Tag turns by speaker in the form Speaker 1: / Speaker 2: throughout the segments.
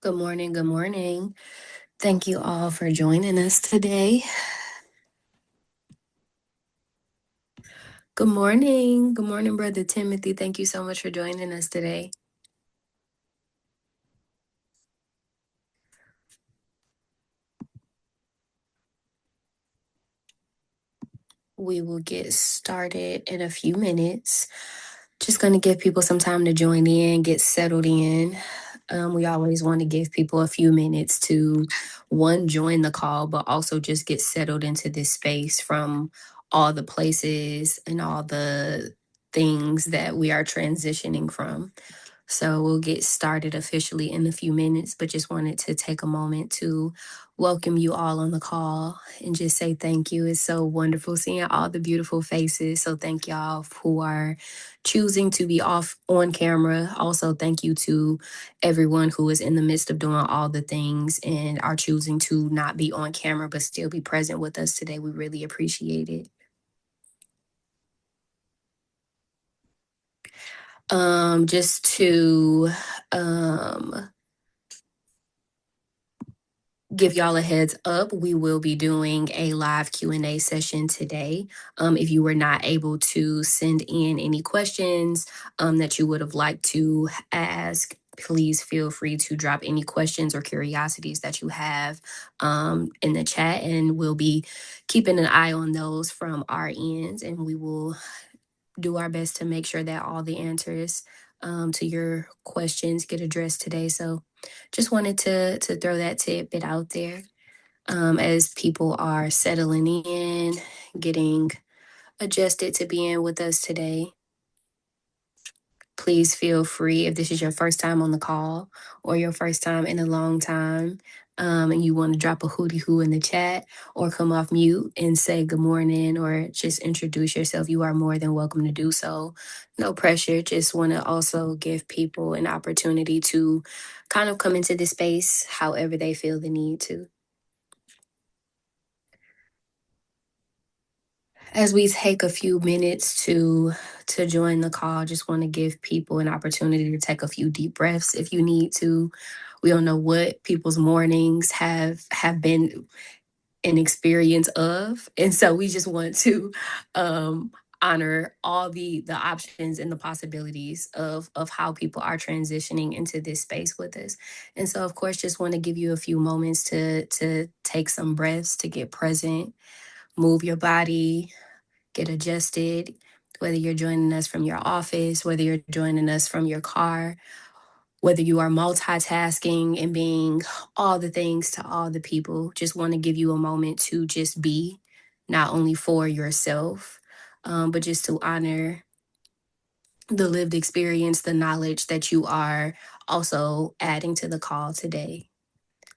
Speaker 1: Good morning. Good morning. Thank you all for joining us today. Good morning. Good morning, Brother Timothy. Thank you so much for joining us today. We will get started in a few minutes. Just going to give people some time to join in, get settled in. We always want to give people a few minutes to, one, join the call, but also just get settled into this space from all the places and all the things that we are transitioning from. So we'll get started officially in a few minutes, but just wanted to take a moment to welcome you all on the call and just say thank you. It's so wonderful seeing all the beautiful faces. So thank y'all who are choosing to be off on camera. Also, thank you to everyone who is in the midst of doing all the things and are choosing to not be on camera but still be present with us today. We really appreciate it. Just to give y'all a heads up, we will be doing a live Q&A session today. If you were not able to send in any questions that you would have liked to ask, please feel free to drop any questions or curiosities that you have in the chat, and we'll be keeping an eye on those from our ends, and we will do our best to make sure that all the answers to your questions get addressed today. So just wanted to throw that tidbit out there as people are settling in, getting adjusted to being with us today. Please feel free, if this is your first time on the call or your first time in a long time, and you want to drop a hootie hoo in the chat or come off mute and say good morning or just introduce yourself, you are more than welcome to do so. No pressure. Just want to also give people an opportunity to kind of come into this space however they feel the need to. As we take a few minutes to join the call, just want to give people an opportunity to take a few deep breaths if you need to. We don't know what people's mornings have been an experience of, and so we just want to honor all the options and the possibilities of how people are transitioning into this space with us. And so, of course, just want to give you a few moments to take some breaths, to get present, move your body, get adjusted, whether you're joining us from your office, whether you're joining us from your car, whether you are multitasking and being all the things to all the people. Just want to give you a moment to just be, not only for yourself, but just to honor the lived experience, the knowledge that you are also adding to the call today.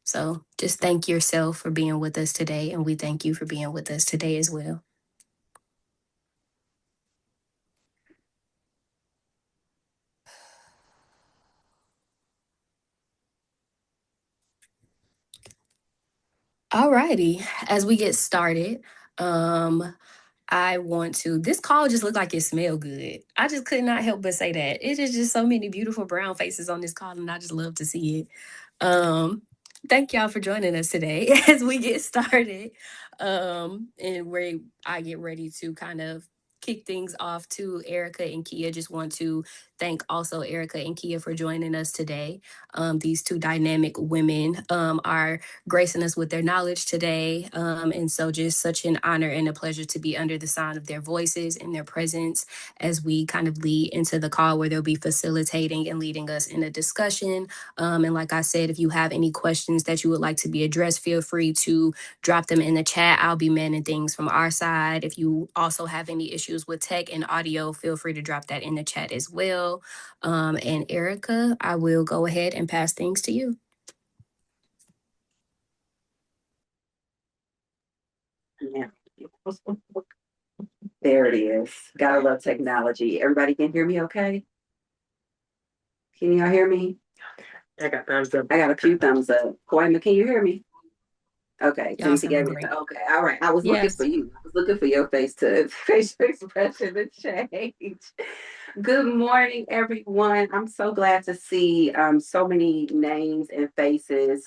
Speaker 1: So just thank yourself for being with us today, and we thank you for being with us today as well. All righty. As we get started, I want to. This call just looked like it smelled good. I just could not help but say that. It is just so many beautiful brown faces on this call, and I just love to see it. Thank y'all for joining us today as we get started. And where I get ready to kind of kick things off to Erica and Kia. Just want to thank also Erica and Kia for joining us today. These two dynamic women are gracing us with their knowledge today. And so just such an honor and a pleasure to be under the sound of their voices and their presence as we kind of lead into the call where they'll be facilitating and leading us in a discussion. And like I said, if you have any questions that you would like to be addressed, feel free to drop them in the chat. I'll be manning things from our side. If you also have any issues with tech and audio, feel free to drop that in the chat as well. And Erica, I will go ahead and pass things to you.
Speaker 2: Yeah. There it is. Gotta love technology. Everybody can hear me okay? Can y'all hear me?
Speaker 3: I got thumbs up.
Speaker 2: I got a few thumbs up. Koima, can you hear me? Okay,
Speaker 1: Y'all
Speaker 2: Timothy gave
Speaker 1: sound
Speaker 2: me
Speaker 1: great.
Speaker 2: okay. All right. I was looking
Speaker 1: Yes.
Speaker 2: for you. I was looking for your face to facial expression to change. Good morning, everyone. I'm so glad to see so many names and faces,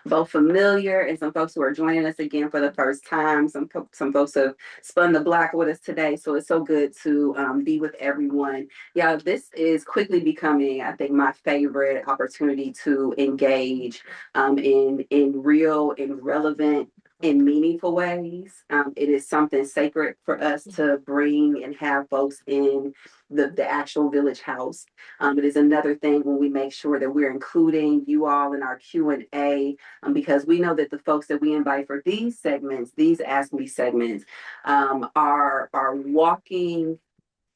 Speaker 2: both familiar and some folks who are joining us again for the first time. Some folks have spun the block with us today, so it's so good to be with everyone. Yeah, this is quickly becoming, I think, my favorite opportunity to engage in real and relevant in meaningful ways. It is something sacred for us to bring and have folks in the actual village house. It is another thing when we make sure that we're including you all in our Q&A, because we know that the folks that we invite for these segments, these Ask Me segments, are walking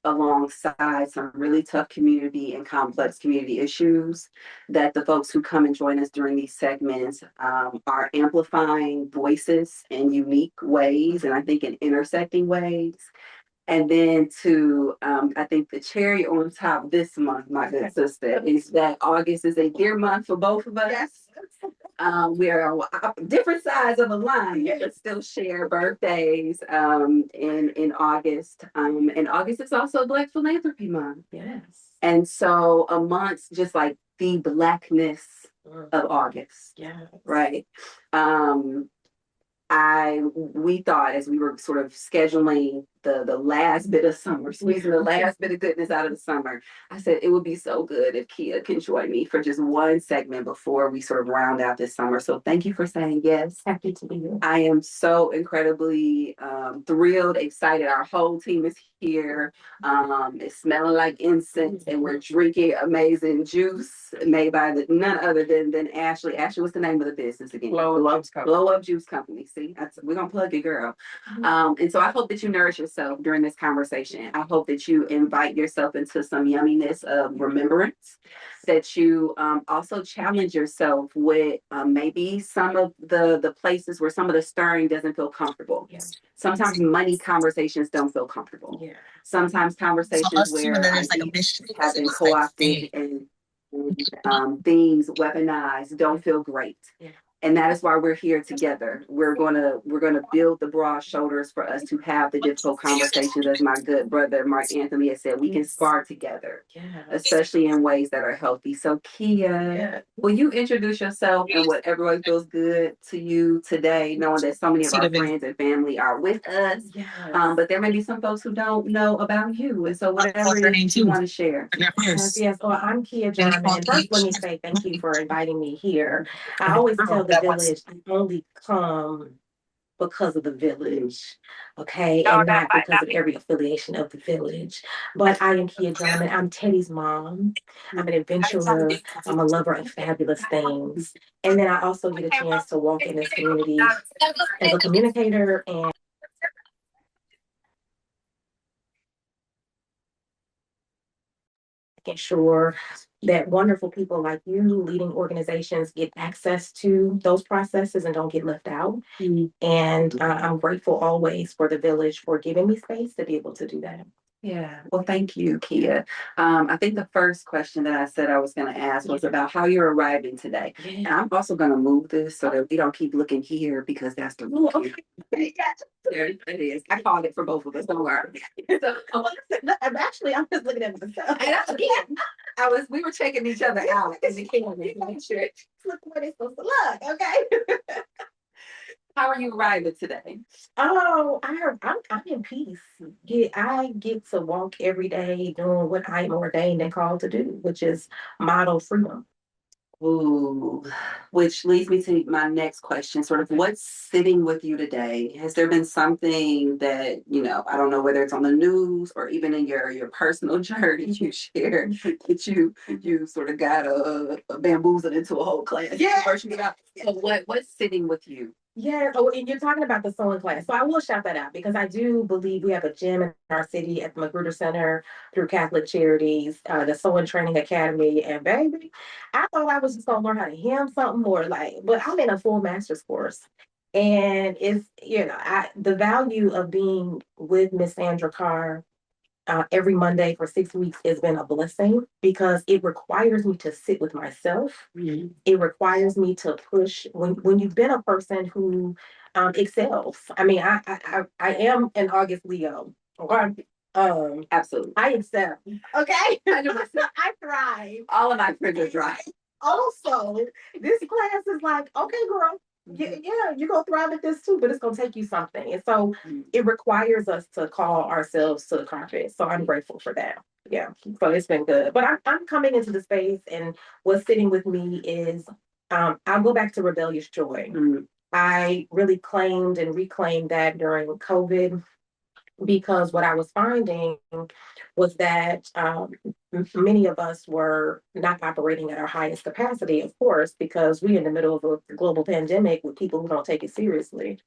Speaker 2: alongside some really tough community and complex community issues that the folks who come and join us during these segments are amplifying voices in unique ways, and I think in intersecting ways. And then I think the cherry on top this month, my good sister, is that August is a dear month for both of us. Yes. We are on different sides of the line, but still share birthdays in August. And August is also Black Philanthropy Month. Yes. And so amongst just like the blackness of August. Yeah. Right. We thought as we were sort of scheduling the last bit of summer, squeezing the last bit of goodness out of the summer, I said it would be so good if Kia can join me for just one segment before we sort of round out this summer. So thank you for saying yes. Happy to be here. I am so incredibly thrilled, excited. Our whole team is here. It's smelling like incense, and we're drinking amazing juice made by none other than Ashley. Ashley, what's the name of the business again? Blow Up Juice Company. See, we're gonna plug it, girl. And so I hope that you nourish yourself during this conversation. I hope that you invite yourself into some yumminess of remembrance, that you also challenge yourself with maybe some of the places where some of the stirring doesn't feel comfortable. Yeah. Sometimes money conversations don't feel comfortable. Yeah. Sometimes conversations where ideas have been co-opted and things weaponized don't feel great. Yeah. And that is why we're here together. We're gonna build the broad shoulders for us to have the difficult conversations, as my good brother Mark Anthony has said. We can spar together, especially in ways that are healthy. So Kia, will you introduce yourself and what everyone feels good to you today, knowing that so many of our friends and family are with us. But there may be some folks who don't know about you. And so whatever it is you want to share.
Speaker 4: Yes, well, I'm Kia Jarmon. And first, let me say thank you for inviting me here. I always tell the village I only come because of the village, okay, and not because of every affiliation of the village. But I am Kia Jarmon. I'm Teddy's mom. I'm an adventurer. I'm a lover of fabulous things. And then I also get a chance to walk in this community as a communicator and making sure that wonderful people like you leading organizations get access to those processes and don't get left out. Mm-hmm. And I'm grateful always for the village for giving me space to be able to do that.
Speaker 2: Yeah, well, thank you, Kia. I think the first question that I said I was going to ask was about how you're arriving today. Yeah. And I'm also going to move this so that we don't keep looking here because that's the rule. Okay. There it is. I called it for both of us. Don't worry. So,
Speaker 4: actually, I'm just looking at myself.
Speaker 2: And we were checking each other out as the camera to make sure.
Speaker 4: Look where they're supposed to look, okay?
Speaker 2: How are you arriving today?
Speaker 4: Oh, I'm in peace. I get to walk every day doing what I am ordained and called to do, which is model freedom.
Speaker 2: Ooh, which leads me to my next question. Sort of what's sitting with you today? Has there been something that, I don't know whether it's on the news or even in your personal journey you shared that you sort of got bamboozled into a whole class?
Speaker 4: Yeah.
Speaker 2: So what's sitting with you?
Speaker 4: Yeah, oh, and you're talking about the sewing class. So I will shout that out because I do believe we have a gym in our city at the Magruder Center through Catholic Charities, the Sewing Training Academy. And baby, I thought I was just gonna learn how to hem something more but I'm in a full master's course. And it's, the value of being with Miss Sandra Carr every Monday for 6 weeks has been a blessing because it requires me to sit with myself. Mm-hmm. It requires me to push when you've been a person who excels. I mean, I am an August Leo. Okay.
Speaker 2: Absolutely.
Speaker 4: I accept. Okay.
Speaker 2: 100%.
Speaker 4: I thrive.
Speaker 2: All of my friends are dry.
Speaker 4: Also, this class is like, okay, girl, yeah, you're gonna thrive at this too, but it's gonna take you something. And so it requires us to call ourselves to the carpet. So I'm grateful for that. Yeah. So it's been good. But I'm coming into the space, and what's sitting with me is I'll go back to rebellious joy. I really claimed and reclaimed that during COVID, because what I was finding was that many of us were not operating at our highest capacity, of course, because we're in the middle of a global pandemic with people who don't take it seriously.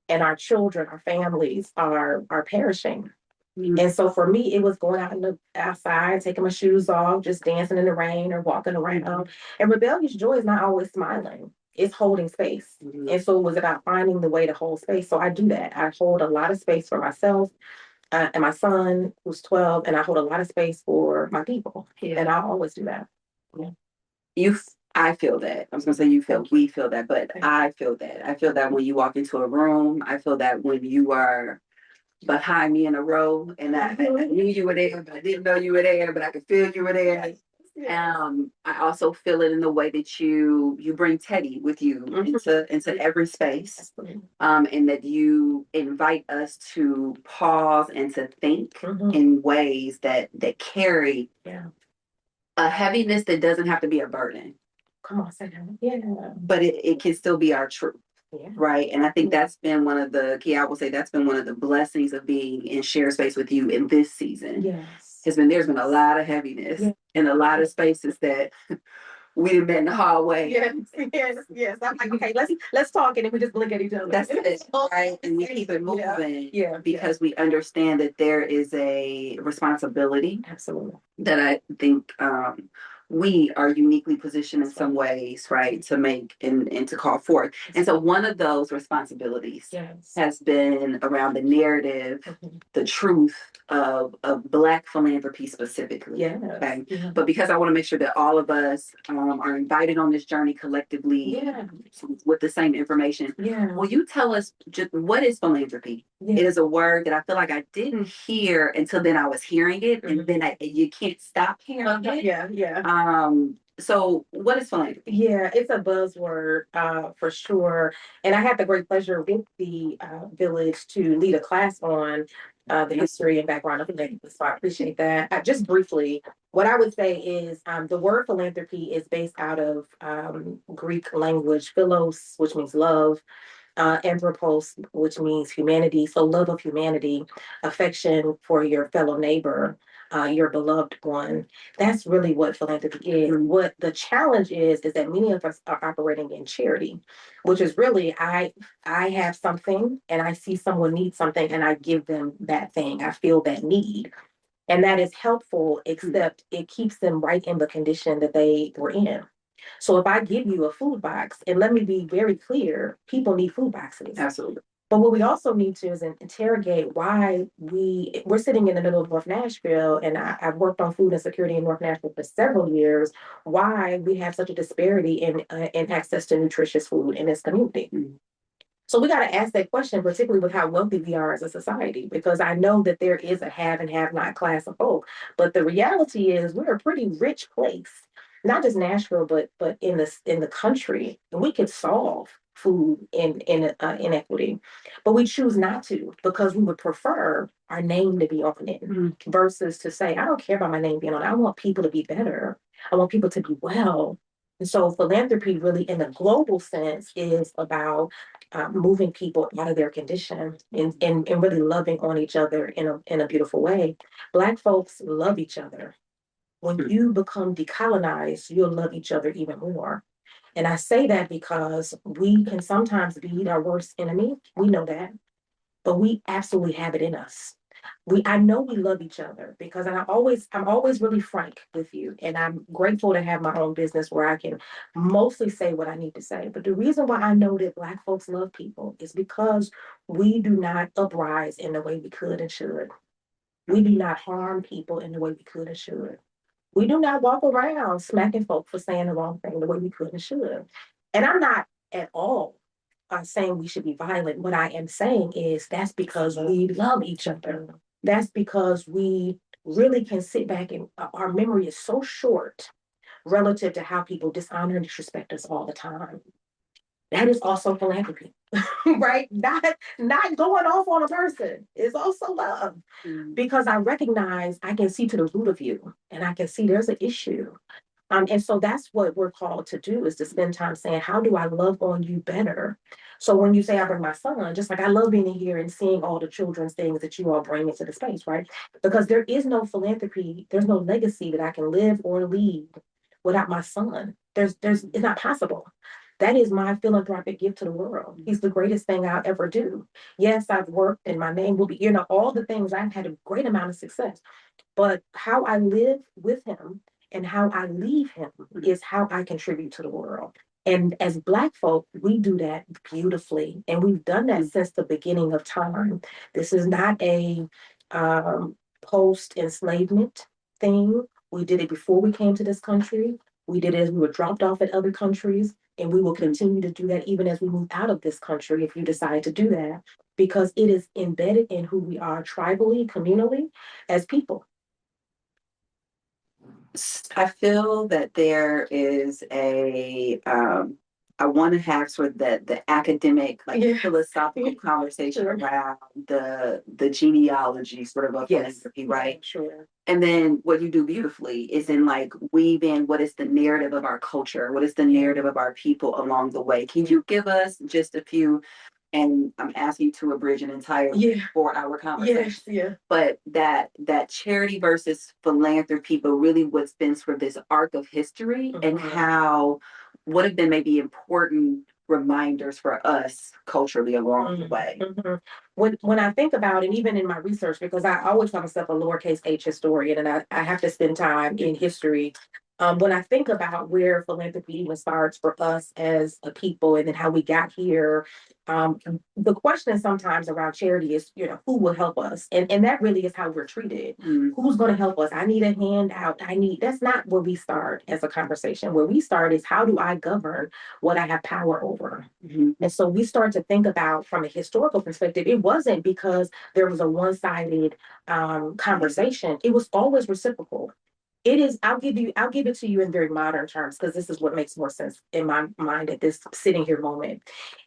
Speaker 4: And our children, our families are perishing. And so for me, it was going out in the outside, taking my shoes off, just dancing in the rain or walking around. And rebellious joy is not always smiling. It's holding space. And so it was about finding the way to hold space. So I do that. I hold a lot of space for myself and my son, who's 12, and I hold a lot of space for my people. And I'll always do that. Yeah.
Speaker 2: I feel that. I was gonna say we feel that, but I feel that. I feel that when you walk into a room. I feel that when you are behind me in a row, and I knew you were there, but I didn't know you were there, but I could feel you were there. I also feel it in the way that you bring Teddy with you into every space, and that you invite us to pause and to think in ways that carry a heaviness that doesn't have to be a burden.
Speaker 4: Come on, say that. Yeah.
Speaker 2: But it can still be our truth. Yeah. Right. And I think that's been one of the key, I will say that's been one of the blessings of being in shared space with you in this season.
Speaker 4: Yes.
Speaker 2: There's been a lot of heaviness in a lot of spaces that we didn't met in the hallway.
Speaker 4: Yes. I'm like, okay, let's talk, and then we just blink at each other.
Speaker 2: That's it. Right. And we keep it moving. Because we understand that there is a responsibility.
Speaker 4: Absolutely.
Speaker 2: That I think we are uniquely positioned in some ways, right, to make and to call forth. And so one of those responsibilities has been around the narrative, the truth of Black philanthropy specifically. Okay. But because I want to make sure that all of us are invited on this journey collectively with the same information, will you tell us just what is philanthropy? It is a word that I feel like I didn't hear until then I was hearing it, and then you can't stop hearing it. So what is philanthropy?
Speaker 4: Yeah, it's a buzzword for sure. And I had the great pleasure with the village to lead a class on the history and background of philanthropy. So I appreciate that. Just briefly, what I would say is the word philanthropy is based out of Greek language, philos, which means love, anthropos, which means humanity. So love of humanity, affection for your fellow neighbor, your beloved one. That's really what philanthropy is. What the challenge is that many of us are operating in charity, which is really I have something and I see someone needs something and I give them that thing. I feel that need. And that is helpful, except it keeps them right in the condition that they were in. So if I give you a food box, and let me be very clear, people need food boxes.
Speaker 2: Absolutely.
Speaker 4: But what we also need to is interrogate why we're sitting in the middle of North Nashville, and I've worked on food insecurity in North Nashville for several years. Why we have such a disparity in access to nutritious food in this community. So we got to ask that question, particularly with how wealthy we are as a society, because I know that there is a have and have not class of folk. But the reality is we're a pretty rich place, not just Nashville, but in the country. We could solve food inequity, but we choose not to because we would prefer our name to be on it versus to say, I don't care about my name being on it. I want people to be better. I want people to be well. And so philanthropy really in a global sense is about moving people out of their condition and really loving on each other in a beautiful way. Black folks love each other. When you become decolonized, you'll love each other even more. And I say that because we can sometimes be our worst enemy. We know that, but we absolutely have it in us. I know we love each other because I'm always really frank with you. And I'm grateful to have my own business where I can mostly say what I need to say. But the reason why I know that Black folks love people is because we do not uprise in the way we could and should. We do not harm people in the way we could and should. We do not walk around smacking folk for saying the wrong thing the way we could and should. And I'm not at all saying we should be violent. What I am saying is that's because we love each other. That's because we really can sit back and our memory is so short relative to how people dishonor and disrespect us all the time. That is also philanthropy, right? Not going off on a person is also love, because I recognize I can see to the root of you, and I can see there's an issue. And so that's what we're called to do, is to spend time saying, how do I love on you better? So when you say I bring my son, just like I love being in here and seeing all the children's things that you all bring into the space, right? Because there is no philanthropy, there's no legacy that I can live or lead without my son. It's not possible. That is my philanthropic gift to the world. He's the greatest thing I'll ever do. Yes, I've worked and my name will be, all the things. I've had a great amount of success. But how I live with him and how I leave him is how I contribute to the world. And as Black folk, we do that beautifully. And we've done that since the beginning of time. This is not a post enslavement thing. We did it before we came to this country. We did it as we were dropped off at other countries. And we will continue to do that even as we move out of this country, if you decide to do that, because it is embedded in who we are tribally, communally, as people.
Speaker 2: I feel that there is I want to have sort of the academic, philosophical conversation around the genealogy sort of philanthropy, right?
Speaker 4: Sure.
Speaker 2: And then what you do beautifully is in weave in what is the narrative of our culture, what is the narrative of our people along the way. Can you give us just a few? And I'm asking you to abridge an entire 4-hour conversation.
Speaker 4: Yes.
Speaker 2: But that charity versus philanthropy, but really what's been sort of this arc of history, and how what have been maybe important reminders for us culturally along the way.
Speaker 4: When I think about, and even in my research, because I always call myself a lowercase h historian, and I have to spend time in history. When I think about where philanthropy even starts for us as a people, and then how we got here, the question sometimes around charity is, who will help us? And that really is how we're treated. Who's going to help us? I need a handout. That's not where we start as a conversation. Where we start is, how do I govern what I have power over? And so we start to think about, from a historical perspective, it wasn't because there was a one-sided conversation. It was always reciprocal. It is, I'll give it to you in very modern terms, because this is what makes more sense in my mind at this sitting here moment.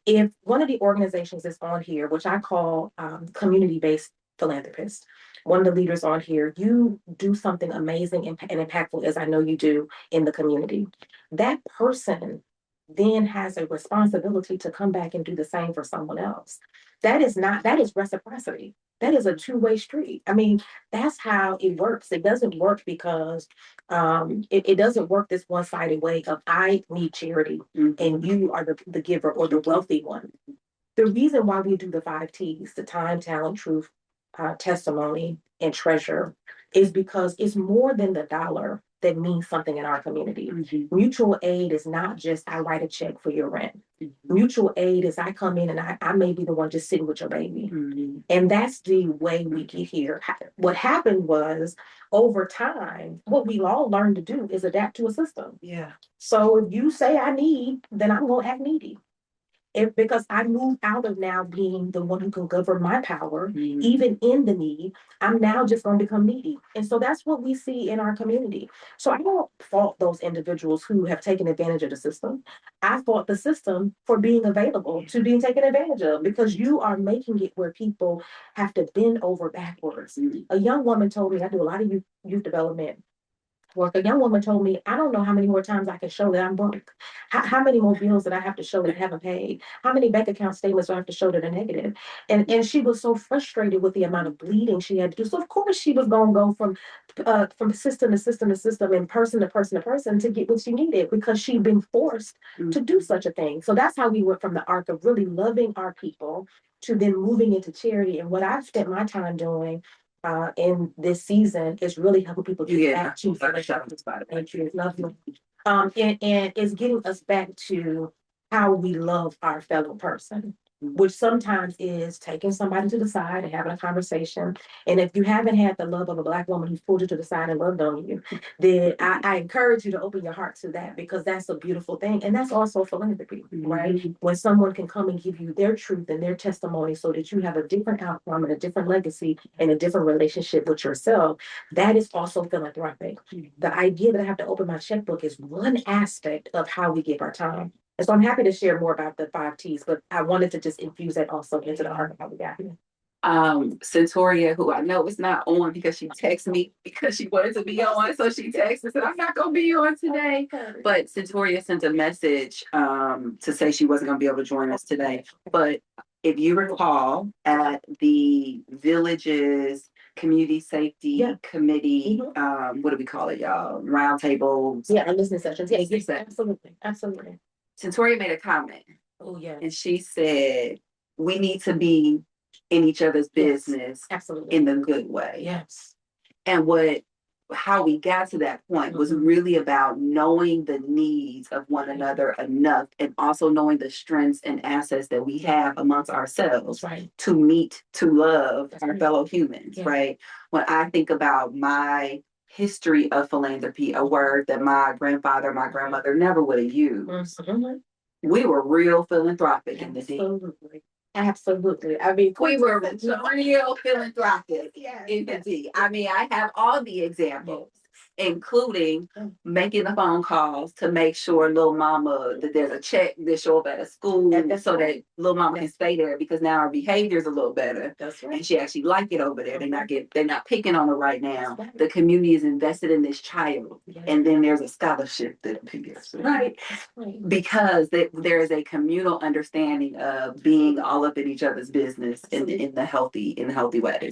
Speaker 4: If one of the organizations is on here, which I call community-based philanthropist, one of the leaders on here, you do something amazing and impactful, as I know you do, in the community. That person then has a responsibility to come back and do the same for someone else. That is reciprocity. That is a two-way street. I mean, that's how it works. It doesn't work because it doesn't work this one-sided way of, I need charity and you are the giver or the wealthy one. The reason why we do the 5 T's, the time, talent, truth, testimony, and treasure, is because it's more than the dollar that means something in our community. Mutual aid is not just, I write a check for your rent. Mutual aid is, I come in and I may be the one just sitting with your baby. And that's the way we get here. What happened was, over time, what we all learned to do is adapt to a system. So if you say I need, then I'm going to act needy. Because I moved out of now being the one who can govern my power, even in the need, I'm now just going to become needy. And so that's what we see in our community. So I don't fault those individuals who have taken advantage of the system. I fault the system for being available to being taken advantage of, because you are making it where people have to bend over backwards. A young woman told me, I do a lot of youth development work. A young woman told me, I don't know how many more times I can show that I'm broke. How many more bills that I have to show that I haven't paid? How many bank account statements do I have to show that are negative? And she was so frustrated with the amount of bleeding she had to do. So of course she was going to go from system to system to system and person to person to person to get what she needed, because she'd been forced to do such a thing. So that's how we went from the arc of really loving our people to then moving into charity. And what I've spent my time doing in this season is really helping people get back to thank you. Lovely. And it's getting us back to how we love our fellow person. which sometimes is taking somebody to the side and having a conversation. And if you haven't had the love of a Black woman who's pulled you to the side and loved on you, then I encourage you to open your heart to that, because that's a beautiful thing. And that's also philanthropy, right? When someone can come and give you their truth and their testimony so that you have a different outcome and a different legacy and a different relationship with yourself, that is also philanthropic. The idea that I have to open my checkbook is one aspect of how we give our time. And so I'm happy to share more about the 5 T's, but I wanted to just infuse that also into the art of how we got here.
Speaker 2: Centoria, who I know is not on because she texted me because she wanted to be on. So she texted and said, I'm not going to be on today. But Centoria sent a message to say she wasn't going to be able to join us today. But if you recall, at the Villages Community Safety Committee, what do we call it, y'all? Roundtables.
Speaker 4: Yeah, listening sessions. Yes, absolutely. Absolutely.
Speaker 2: Centoria made a comment.
Speaker 4: Oh, yeah.
Speaker 2: And she said, we need to be in each other's business,
Speaker 4: absolutely,
Speaker 2: in the good way.
Speaker 4: Yes.
Speaker 2: And how we got to that point was really about knowing the needs of one another enough, and also knowing the strengths and assets that we have amongst ourselves to love our fellow humans, right? When I think about my history of philanthropy, a word that my grandfather, my grandmother never would have used. We were real philanthropic in the day.
Speaker 4: Absolutely. I mean,
Speaker 2: we were real philanthropic in the D. I mean, I have all the examples, including making the phone calls to make sure little mama that there's a check that show up at a school so that little mama can stay there, because now her behavior is a little better.
Speaker 4: That's right.
Speaker 2: And she actually like it over there. They're not picking on her right now. The community is invested in this child. And then there's a scholarship that appears, right? Because there is a communal understanding of being all up in each other's business in the healthy way.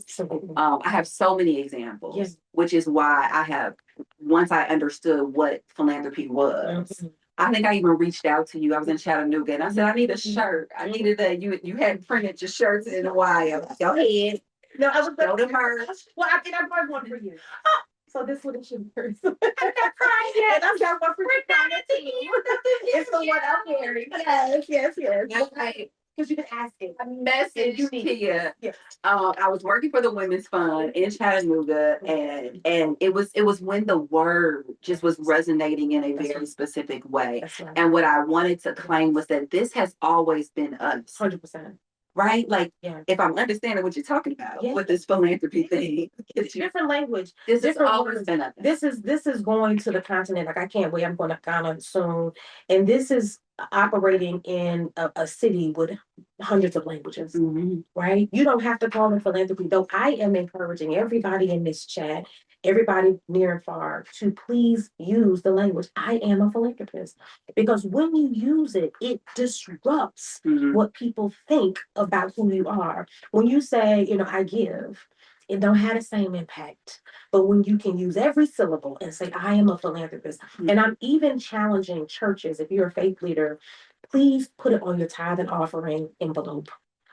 Speaker 2: I have so many examples, which is why once I understood what philanthropy was, I think I even reached out to you. I was in Chattanooga and I said, I need a shirt. I needed you hadn't printed your shirts in a while. Go ahead.
Speaker 4: No, I was
Speaker 2: go to merch.
Speaker 4: Well, I brought one for you. So this one is yours. I'm not crying yet. I've got one for you. It's the one I'm wearing. Yes.
Speaker 2: Okay.
Speaker 4: Because you can ask it.
Speaker 2: A message, Kia. I was working for the Women's Fund in Chattanooga, and it was when the word just was resonating in a very specific way. And what I wanted to claim was that this has always been us.
Speaker 4: 100%.
Speaker 2: Right? Like, if I'm understanding what you're talking about with this philanthropy thing.
Speaker 4: It's different language.
Speaker 2: This has always been us.
Speaker 4: This is going to the continent. Like, I can't wait. I'm going to Ghana soon. And this is operating in a city with hundreds of languages, right? You don't have to call it philanthropy, though I am encouraging everybody in this chat, everybody near and far, to please use the language, I am a philanthropist. Because when you use it, it disrupts what people think about who you are. When you say, I give, it don't have the same impact. But when you can use every syllable and say, I am a philanthropist, and I'm even challenging churches, if you're a faith leader, please put it on your tithe and offering envelope.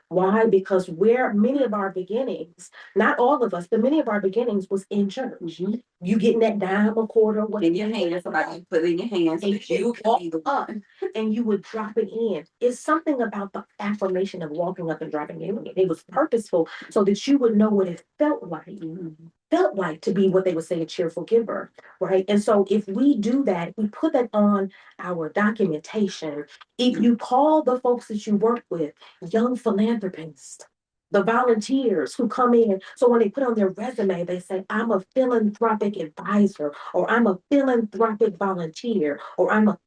Speaker 4: Why? Because where many of our beginnings, not all of us, but many of our beginnings was in church. You getting that dime, a quarter, what
Speaker 2: in your hands, somebody put it in your hands,
Speaker 4: and you walk up and you would drop it in. It's something about the affirmation of walking up and dropping it in. It was purposeful so that you would know what it felt like to be what they would say a cheerful giver, right? And so if we do that, we put that on our documentation. If you call the folks that you work with young philanthropists, the volunteers who come in, so when they put on their resume, they say, I'm a philanthropic advisor, or I'm a philanthropic volunteer, or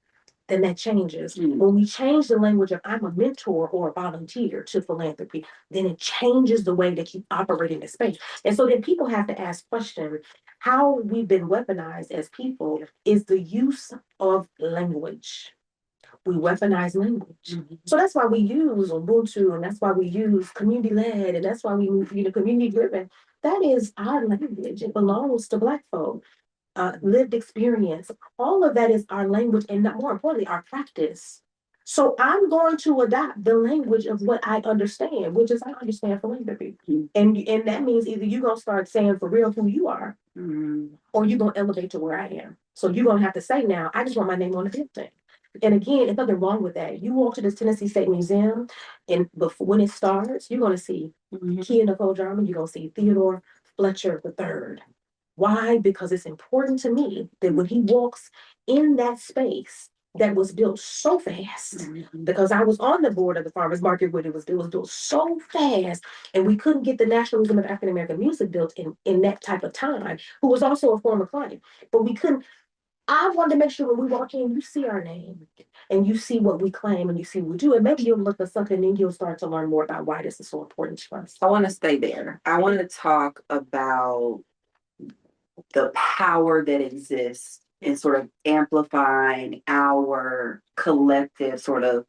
Speaker 4: then that changes. When we change the language of I'm a mentor or a volunteer to philanthropy, then it changes the way that you operate in the space. And so then people have to ask questions. How we've been weaponized as people is the use of language. We weaponize language. So that's why we use Ubuntu, and that's why we use community-led, and that's why we use community-driven. That is our language. It belongs to Black folk. Lived experience, all of that is our language, and not more importantly, our practice. So I'm going to adopt the language of what I understand, which is I understand philanthropy. And that means either you're going to start saying for real who you are, or you're going to elevate to where I am. So you're going to have to say now, I just want my name on the building. And again, there's nothing wrong with that. You walk to this Tennessee State Museum, and before when it starts, you're going to see Kia Jarmon, you're going to see Theodore Fletcher III. Why? Because it's important to me that when he walks in that space that was built so fast, because I was on the board of the farmers market when it was built so fast, and we couldn't get the National Museum of African American Music built in that type of time, who was also a former client, but we couldn't. I wanted to make sure when we walk in, you see our name and you see what we claim and you see what we do. And maybe you'll look at something and you'll start to learn more about why this is so important to us.
Speaker 2: I want to stay there. I want to talk about the power that exists in sort of amplifying our collective sort of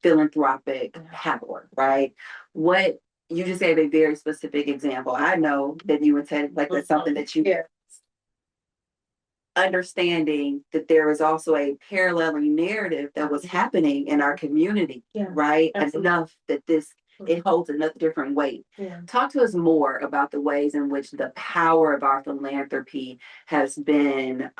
Speaker 2: philanthropic power, right? What you just gave a very specific example. I know that you would say like that's something that you understanding that there is also a paralleling narrative that was happening in our community, right? Absolutely. Enough that it holds another different weight. Talk to us more about the ways in which the power of our philanthropy has been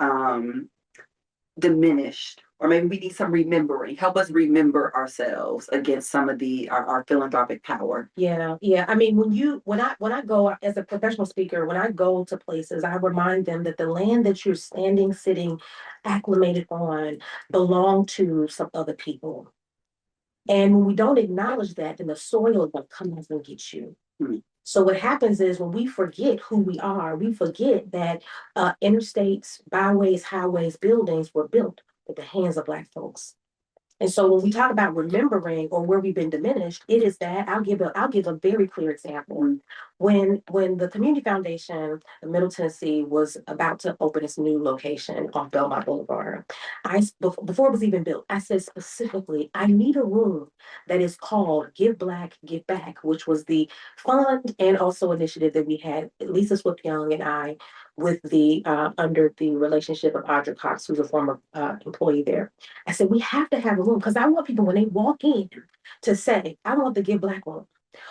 Speaker 2: diminished, or maybe we need some remembering. Help us remember ourselves against some of our philanthropic power.
Speaker 4: Yeah. I mean, when I go as a professional speaker, when I go to places, I remind them that the land that you're sitting, acclimated on, belong to some other people. And when we don't acknowledge that, then the soil will come up and get you. So what happens is when we forget who we are, we forget that interstates, byways, highways, buildings were built with the hands of Black folks. And so when we talk about remembering or where we've been diminished, it is that I'll give a very clear example. When the Community Foundation of Middle Tennessee was about to open its new location off Belmont Boulevard, before it was even built, I said specifically, I need a room that is called Give Black, Give Back, which was the fund and also initiative that we had, Lisa Swift Young and I, with the under the relationship of Audra Cox, who's a former employee there. I said, we have to have a room because I want people when they walk in to say, I want the Give Black room.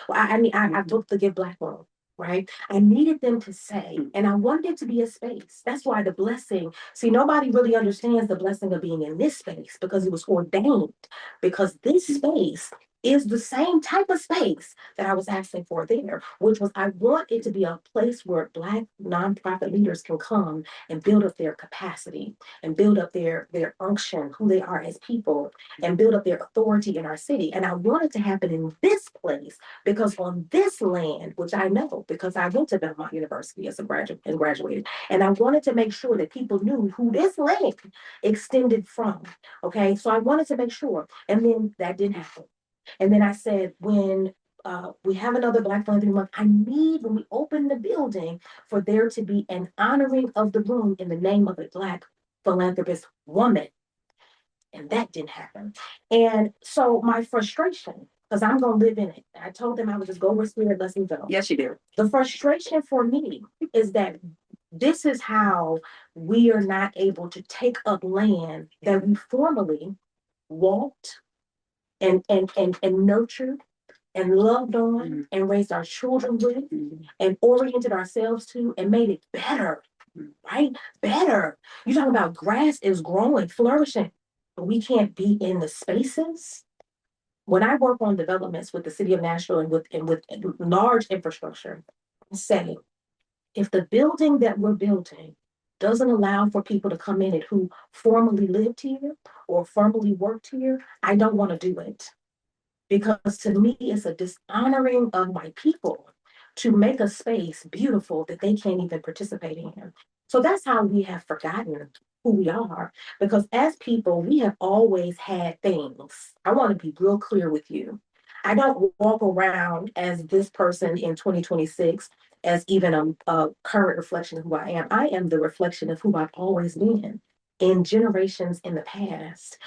Speaker 4: Well, I took the Give Black room, right? I needed them to say, and I wanted it to be a space. That's why the blessing, see, nobody really understands the blessing of being in this space because it was ordained, because this space is the same type of space that I was asking for there, which was I want it to be a place where Black nonprofit leaders can come and build up their capacity and build up their unction, who they are as people, and build up their authority in our city. And I want it to happen in this place because on this land, which I know because I went to Belmont University as a graduate and graduated, and I wanted to make sure that people knew who this land extended from. Okay, so I wanted to make sure, and then that didn't happen. And then I said, when we have another Black Philanthropy Month, I need, when we open the building, for there to be an honoring of the room in the name of a Black philanthropist woman. And that didn't happen. And so my frustration, because I'm going to live in it, I told them I would just go where spirit lets me go.
Speaker 2: Yes, you do.
Speaker 4: The frustration for me is that this is how we are not able to take up land that we formerly walked and nurtured and loved on and raised our children with and oriented ourselves to and made it better, right? Better. You're talking about grass is growing, flourishing, but we can't be in the spaces. When I work on developments with the city of Nashville and with large infrastructure, I say, if the building that we're building doesn't allow for people to come in it who formerly lived here or formerly worked here, I don't want to do it. Because to me, it's a dishonoring of my people to make a space beautiful that they can't even participate in. So that's how we have forgotten who we are. Because as people, we have always had things. I want to be real clear with you. I don't walk around as this person in 2026 as even a current reflection of who I am. I am the reflection of who I've always been in generations in the past.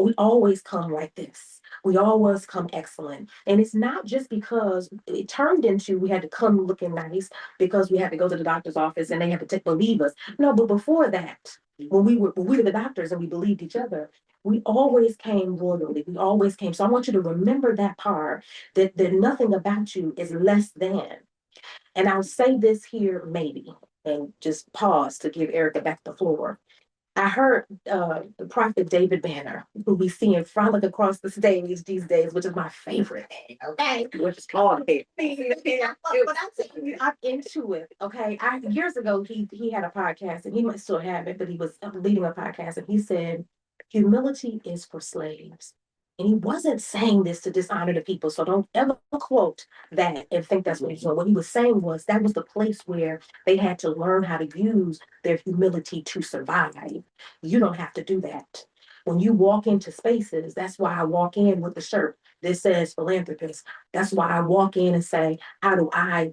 Speaker 4: We always come like this. We always come excellent. And it's not just because it turned into we had to come looking nice because we had to go to the doctor's office and they had to believe us. No, but before that, when we were the doctors and we believed each other, we always came royally. We always came. So I want you to remember that part, that nothing about you is less than. And I'll say this here maybe, and just pause to give Erica back the floor. I heard the prophet David Banner, who we see in frolic across the stage these days, which is my favorite. Okay,
Speaker 2: Which is called hair.
Speaker 4: but I'm telling you, I'm into it. Okay, years ago he had a podcast, and he might still have it, but he was leading a podcast, and he said, "Humility is for slaves." And he wasn't saying this to dishonor the people, so don't ever quote that and think that's what he's doing. What he was saying was that was the place where they had to learn how to use their humility to survive. You don't have to do that. When you walk into spaces, that's why I walk in with the shirt that says philanthropist. That's why I walk in and say, how do I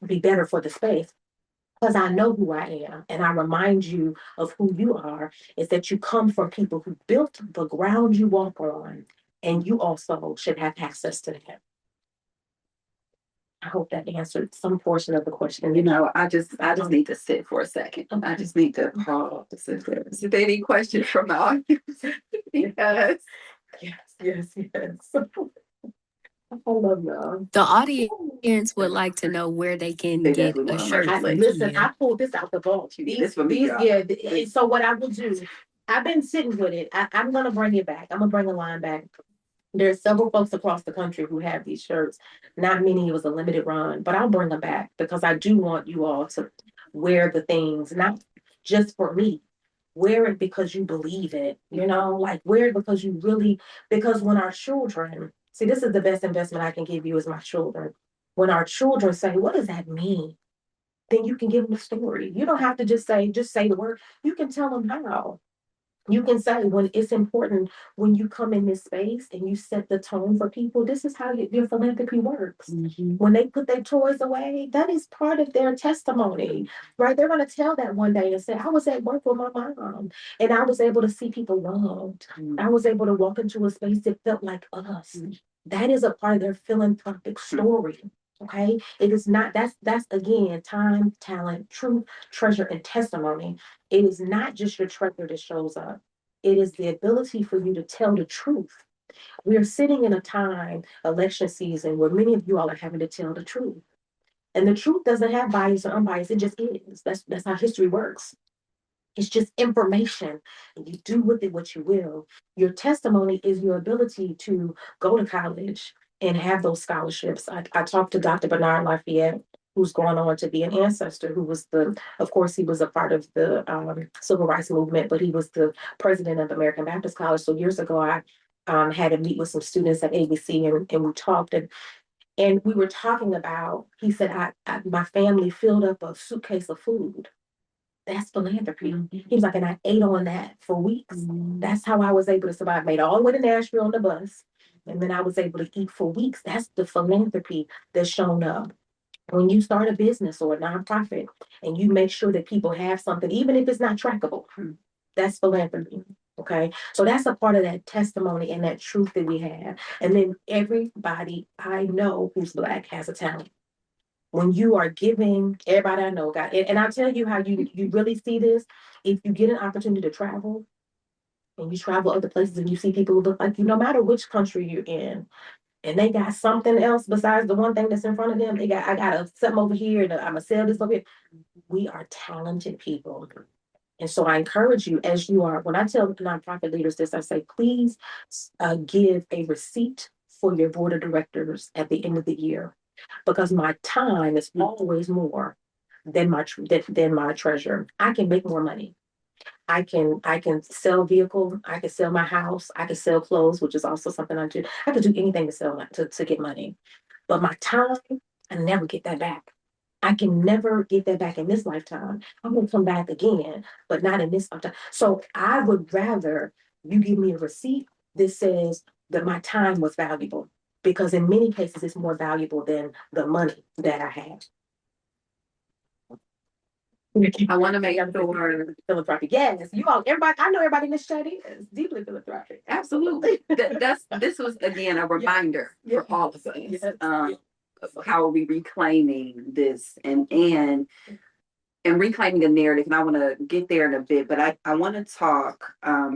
Speaker 4: be better for the space? Because I know who I am, and I remind you of who you are, is that you come from people who built the ground you walk on, and you also should have access to that. I hope that answered some portion of the question.
Speaker 2: I just need to sit for a second. I just need to pause. Is there any questions from the audience? Yes.
Speaker 4: Yes. I love y'all.
Speaker 1: The audience would like to know where they can
Speaker 2: They
Speaker 1: get
Speaker 2: definitely
Speaker 1: a
Speaker 2: want
Speaker 1: shirt
Speaker 2: to
Speaker 1: for
Speaker 4: Listen,
Speaker 1: Kia.
Speaker 4: I pulled this out the vault.
Speaker 2: This for me, y'all.
Speaker 4: And so what I will do, I've been sitting with it. I'm gonna bring it back. I'm gonna bring a line back. There's several folks across the country who have these shirts. Not many, it was a limited run, but I'll bring them back because I do want you all to wear the things, not just for me. Wear it because you believe it, like wear it because you really, because when our children, see, this is the best investment I can give you is my children. When our children say, what does that mean? Then you can give them the story. You don't have to just say the word. You can tell them how. You can say when it's important when you come in this space and you set the tone for people, this is how your philanthropy works. Mm-hmm. When they put their toys away, that is part of their testimony, right? They're going to tell that one day and say, I was at work with my mom and I was able to see people loved. Mm-hmm. I was able to walk into a space that felt like us. Mm-hmm. That is a part of their philanthropic story. Okay. It is not, that's again, time, talent, truth, treasure, and testimony. It is not just your treasure that shows up. It is the ability for you to tell the truth. We are sitting in a time, election season, where many of you all are having to tell the truth. And the truth doesn't have bias or unbiased. It just is. That's how history works. It's just information, and you do with it what you will. Your testimony is your ability to go to college and have those scholarships. I talked to Dr. Bernard Lafayette, who's going on to be an ancestor, who was of course, he was a part of the civil rights movement, but he was the president of American Baptist College. So years ago, I had to meet with some students at ABC, and we talked, and we were talking about, he said, my family filled up a suitcase of food. That's philanthropy. Mm-hmm. He was like, and I ate on that for weeks. Mm-hmm. That's how I was able to survive. Made all the way to Nashville on the bus. And then I was able to eat for weeks. That's the philanthropy that's shown up. When you start a business or a nonprofit and you make sure that people have something, even if it's not trackable, that's philanthropy. Okay. So that's a part of that testimony and that truth that we have. And then everybody I know who's Black has a talent. When you are giving, everybody I know got it. And I'll tell you how you really see this. If you get an opportunity to travel and you travel other places and you see people who look like you, no matter which country you're in, and they got something else besides the one thing that's in front of them. I got something over here, and I'm gonna sell this over here. We are talented people. And so I encourage you, as you are, when I tell nonprofit leaders this, I say, please give a receipt for your board of directors at the end of the year, because my time is always more than my treasure. I can make more money. I can sell vehicles. I can sell my house. I can sell clothes, which is also something I do. I could do anything to sell to get money, but my time, I never get that back. I can never get that back in this lifetime. I'm gonna come back again, but not in this lifetime. So I would rather you give me a receipt that says that my time was valuable, because in many cases it's more valuable than the money that I have.
Speaker 2: I want to make sure
Speaker 4: philanthropic. Yes, you all, everybody. I know everybody in this chat is deeply philanthropic.
Speaker 2: absolutely. This was again a reminder for all of us.
Speaker 4: Yes.
Speaker 2: Of how are we reclaiming this and reclaiming the narrative. And I want to get there in a bit, but I want to talk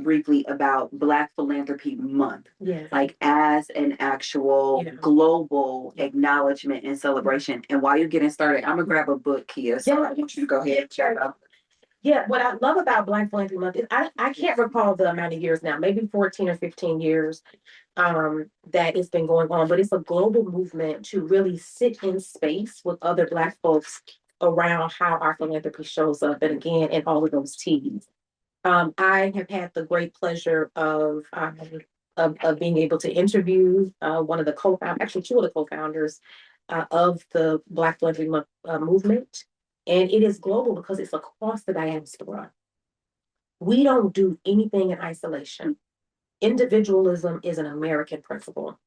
Speaker 2: briefly about Black Philanthropy Month,
Speaker 4: Yes.
Speaker 2: like as an actual global acknowledgement and celebration. And while you're getting started, I'm gonna grab a book, Kia. So I want you to go ahead and check out.
Speaker 4: Yeah, what I love about Black Philanthropy Month is I can't recall the amount of years now, maybe 14 or 15 years that it's been going on, but it's a global movement to really sit in space with other Black folks around how our philanthropy shows up. And again, in all of those T's. I have had the great pleasure of being able to interview one of the co-founders, actually two of the co-founders of the Black Philanthropy movement. And it is global because it's across the diaspora. We don't do anything in isolation. Individualism is an American principle.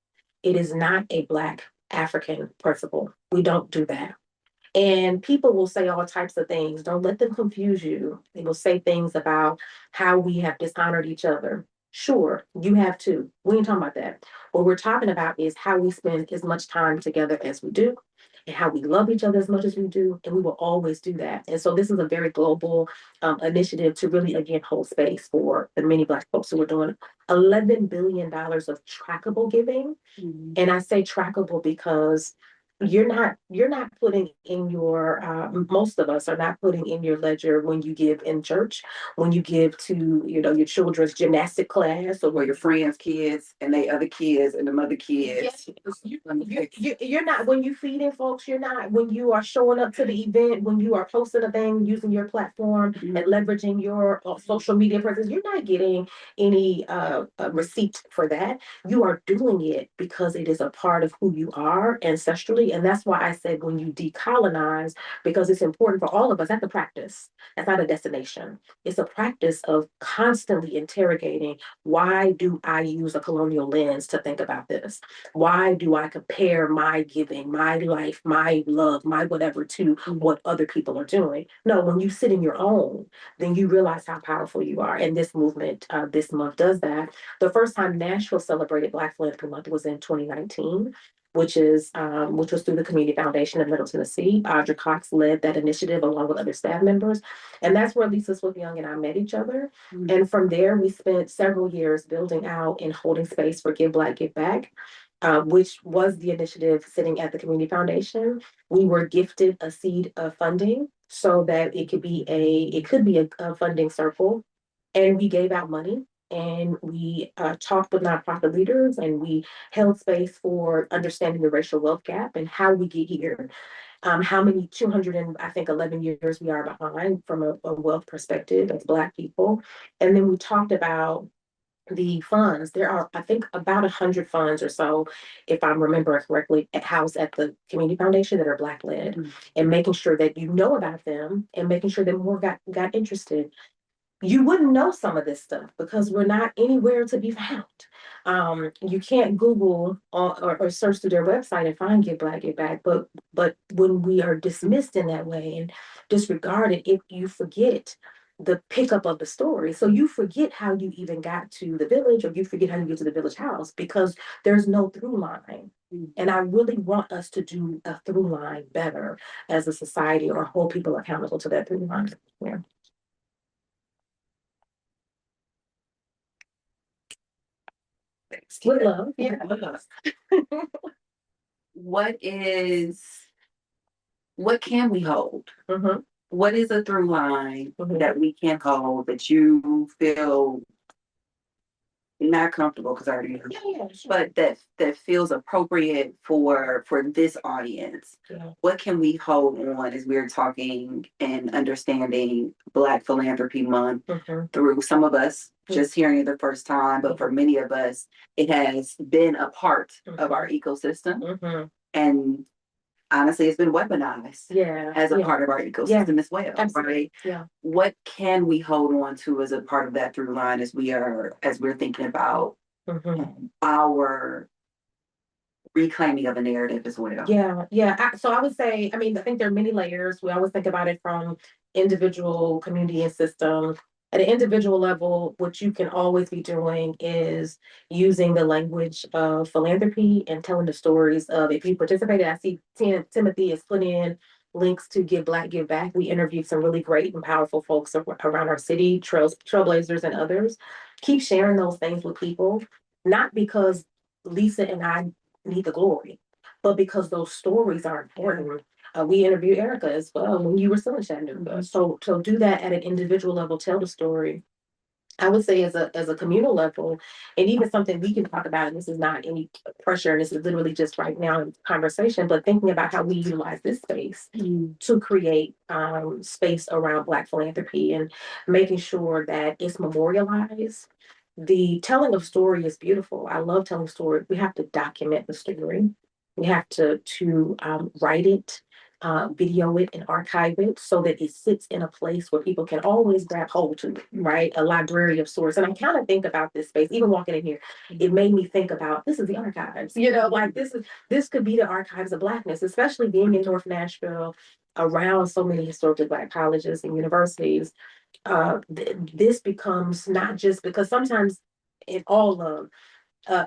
Speaker 4: It is not a Black African principle. We don't do that. And people will say all types of things. Don't let them confuse you. They will say things about how we have dishonored each other. Sure, you have too. We ain't talking about that. What we're talking about is how we spend as much time together as we do and how we love each other as much as we do. And we will always do that. And so this is a very global initiative to really, again, hold space for the many Black folks who are doing $11 billion of trackable giving. Mm-hmm. And I say trackable because you're not putting in your most of us are not putting in your ledger when you give in church, when you give to your children's gymnastic class
Speaker 2: or your friends' kids and they other kids and the mother kids.
Speaker 4: You're not when you feeding folks. You're not when you are showing up to the event, when you are posting a thing using your platform and leveraging your social media presence. You're not getting any receipt for that. You are doing it because it is a part of who you are ancestrally. And that's why I said when you decolonize, because it's important for all of us. That's a practice. That's not a destination. It's a practice of constantly interrogating, why do I use a colonial lens to think about this? Why do I compare my giving, my life, my love, my whatever to what other people are doing? No, when you sit in your own, then you realize how powerful you are. And this movement this month does that. The first time Nashville celebrated Black Philanthropy Month was in 2019. Which was through the Community Foundation of Middle Tennessee. Audra Cox led that initiative along with other staff members. And that's where Lisa Swift Young and I met each other. Mm-hmm. And from there, we spent several years building out and holding space for Give Black, Give Back, which was the initiative sitting at the Community Foundation. We were gifted a seed of funding so that it could be a funding circle. And we gave out money. And we talked with nonprofit leaders and we held space for understanding the racial wealth gap and how we get here. How many 200 and I think 11 years we are behind from a wealth perspective as Black people. And then we talked about the funds. There are, I think, about 100 funds or so, if I'm remembering correctly, housed at the Community Foundation that are Black led, and making sure that you know about them and making sure that more got interested. You wouldn't know some of this stuff because we're not anywhere to be found. You can't Google or search through their website and find Get Black, Get Back. But when we are dismissed in that way and disregarded, you forget the pickup of the story. So you forget how you even got to the village, or you forget how you get to the village house because there's no through line. And I really want us to do a through line better as a society, or hold people accountable to that through line. Yeah. With love. Yeah. With love.
Speaker 2: What can we hold? Mm-hmm. What is a through line that we can hold that you feel not comfortable, because I already know, sure. But that feels appropriate for this audience? Yeah. What can we hold on as we're talking and understanding Black Philanthropy Month through some of us just hearing it the first time, but for many of us, it has been a part of our ecosystem. And honestly, it's been weaponized as a part of our ecosystem as well. Absolutely. Right? Yeah. What can we hold on to as a part of that through line as we're thinking about our reclaiming of a narrative as well?
Speaker 4: Yeah. So I would say, I think there are many layers. We always think about it from individual, community, and system. At an individual level, what you can always be doing is using the language of philanthropy and telling the stories of, if you participated, I see Timothy has put in links to Give Black, Give Back. We interviewed some really great and powerful folks around our city, trailblazers and others. Keep sharing those things with people, not because Lisa and I need the glory, but because those stories are important. We interviewed Erica as well when you were still in Chattanooga. So to do that at an individual level, tell the story. I would say as a communal level, and even something we can talk about, and this is not any pressure, this is literally just right now in conversation, but thinking about how we utilize this space to create space around Black philanthropy and making sure that it's memorialized. The telling of story is beautiful. I love telling story. We have to document the story. We have to write it, video it, and archive it so that it sits in a place where people can always grab hold to it, right? A library of sorts. And I kind of think about this space, even walking in here, it made me think about this is the archives, like this could be the archives of Blackness, especially being in North Nashville around so many historically Black colleges and universities. This becomes not just because sometimes in all of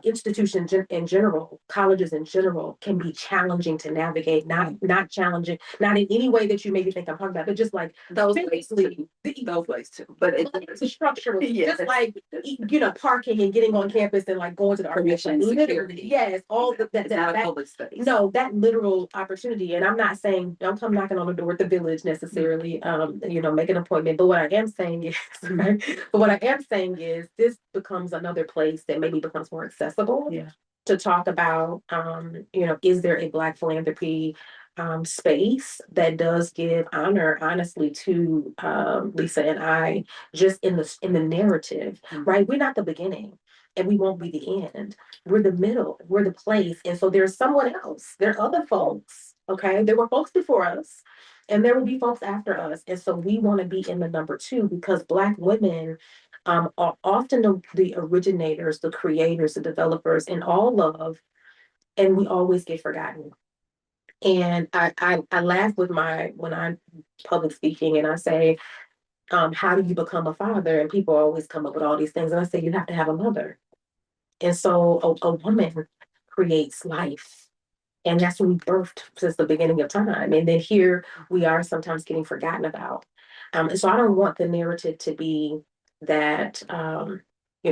Speaker 4: institutions in general, colleges in general, can be challenging to navigate. Not challenging, not in any way that you maybe think I'm talking about, but just like
Speaker 2: those ways too. Those ways too. But
Speaker 4: it's a structure,
Speaker 2: yes.
Speaker 4: just like parking and getting on campus and like going to the
Speaker 2: permission, security.
Speaker 4: Yes, all that
Speaker 2: not a public space.
Speaker 4: No, that literal opportunity. And I'm not saying don't come knocking on the door at the village necessarily. Make an appointment. But what I am saying is, right? But what I am saying is, this becomes another place that maybe becomes more accessible.
Speaker 2: Yeah.
Speaker 4: To talk about, is there a Black philanthropy space that does give honor, honestly, to Lisa and I, just in the narrative, right? We're not the beginning, and we won't be the end. We're the middle. We're the place, and so there's someone else. There are other folks. Okay, there were folks before us, and there will be folks after us, and so we want to be in the number two because Black women are often the originators, the creators, the developers in all of, and we always get forgotten. And I laugh when I'm public speaking and I say, how do you become a father? And people always come up with all these things. And I say, you have to have a mother. And so a woman creates life. And that's what we birthed since the beginning of time. And then here we are sometimes getting forgotten about. And so I don't want the narrative to be that,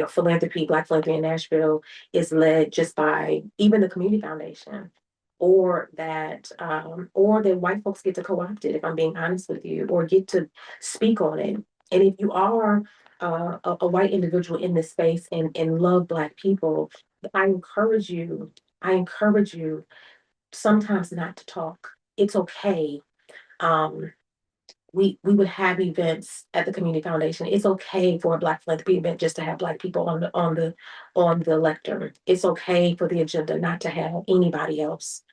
Speaker 4: philanthropy, Black philanthropy in Nashville is led just by even the community foundation, or that white folks get to co-opt it, if I'm being honest with you, or get to speak on it. And if you are a white individual in this space and love Black people, I encourage you sometimes not to talk. It's okay. We would have events at the community foundation. It's okay for a Black philanthropy event just to have Black people on the lectern. It's okay for the agenda not to have anybody else,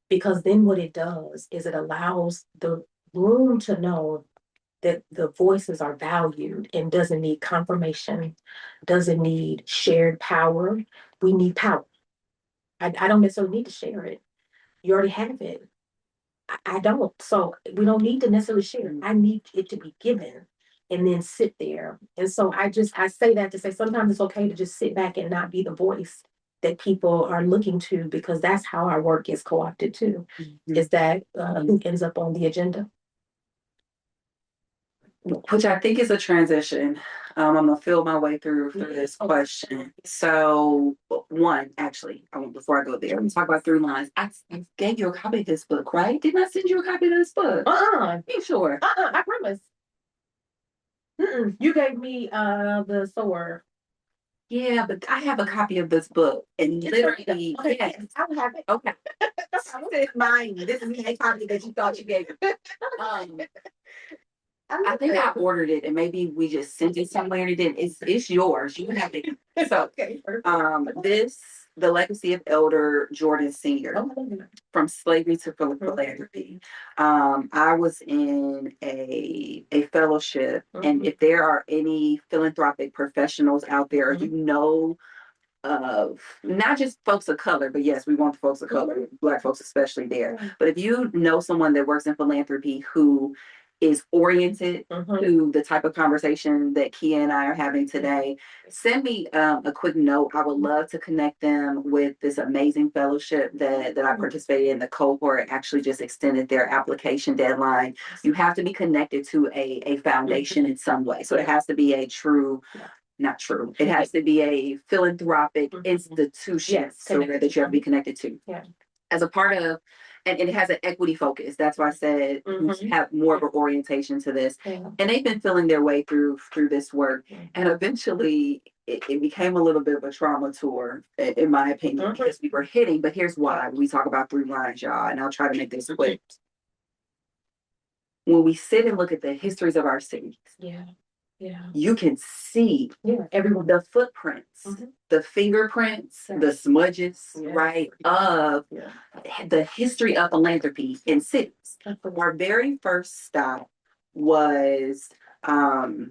Speaker 4: because then what it does is it allows the room to know that the voices are valued and doesn't need confirmation, doesn't need shared power. We need power. I don't necessarily need to share it. You already have it. I don't. So we don't need to necessarily share. I need it to be given and then sit there. And so I say that to say sometimes it's okay to just sit back and not be the voice that people are looking to, because that's how our work gets co-opted too. Is that who ends up on the agenda?
Speaker 2: Which I think is a transition. I'm gonna feel my way through this question. So, one, actually, before I go there, I'm talk about through lines. I gave you a copy of this book, right? Didn't I send you a copy of this book? You sure?
Speaker 4: I promise. You gave me the sword.
Speaker 2: Yeah, but I have a copy of this book, and literally,
Speaker 4: okay,
Speaker 2: yes,
Speaker 4: I will have it.
Speaker 2: Okay. This is mine. This is the copy that you thought you gave me. I think I ordered it, and maybe we just sent it somewhere and it didn't. It's yours. You have it. So,
Speaker 4: okay.
Speaker 2: The Legacy of Elder Jordan Sr. From Slavery to Philanthropy. I was in a fellowship, and if there are any philanthropic professionals out there, you know, of not just folks of color, but yes, we want the folks of color, Black folks especially there. But if you know someone that works in philanthropy who is oriented to the type of conversation that Kia and I are having today, send me a quick note. I would love to connect them with this amazing fellowship that I participated in. The cohort actually just extended their application deadline. You have to be connected to a foundation in some way. So it has to be a true not true. It has to be a philanthropic institution that you have to be connected to.
Speaker 4: Yeah.
Speaker 2: As a part of and it has an equity focus. That's why I said we should have more of an orientation to this.
Speaker 4: Yeah.
Speaker 2: And they've been feeling their way through this work. And eventually it became a little bit of a trauma tour, in my opinion, because we were hitting, but here's why. We talk about through lines, y'all, and I'll try to make this quick. When we sit and look at the histories of our cities, you can see
Speaker 4: Everyone.
Speaker 2: the footprints, the fingerprints, the smudges, right, of the history of philanthropy in cities. Our very first stop was, oh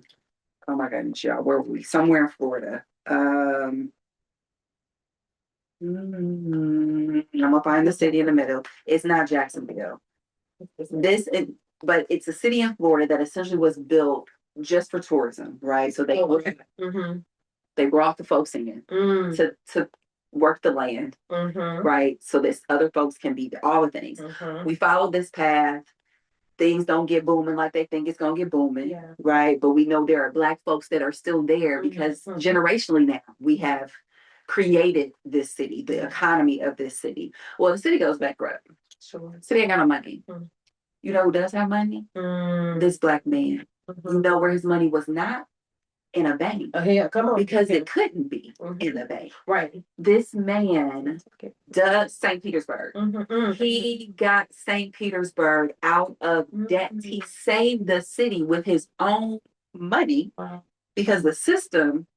Speaker 2: my goodness, y'all, where were we? Somewhere in Florida. I'm gonna find the city in the middle. It's not Jacksonville. But it's a city in Florida that essentially was built just for tourism, right? So they brought the folks in to work the land, right? So this other folks can be there, all the things. We followed this path. Things don't get booming like they think it's gonna get booming, right? But we know there are Black folks that are still there because generationally now we have created this city, the economy of this city. Well, the city goes bankrupt.
Speaker 4: Sure.
Speaker 2: City ain't got no money. You know who does have money? This Black man. You know where his money was not? In a bank.
Speaker 4: Come on.
Speaker 2: Because it couldn't be in the bank.
Speaker 4: Right.
Speaker 2: This man does St. Petersburg. He got St. Petersburg out of debt. He saved the city with his own money because the system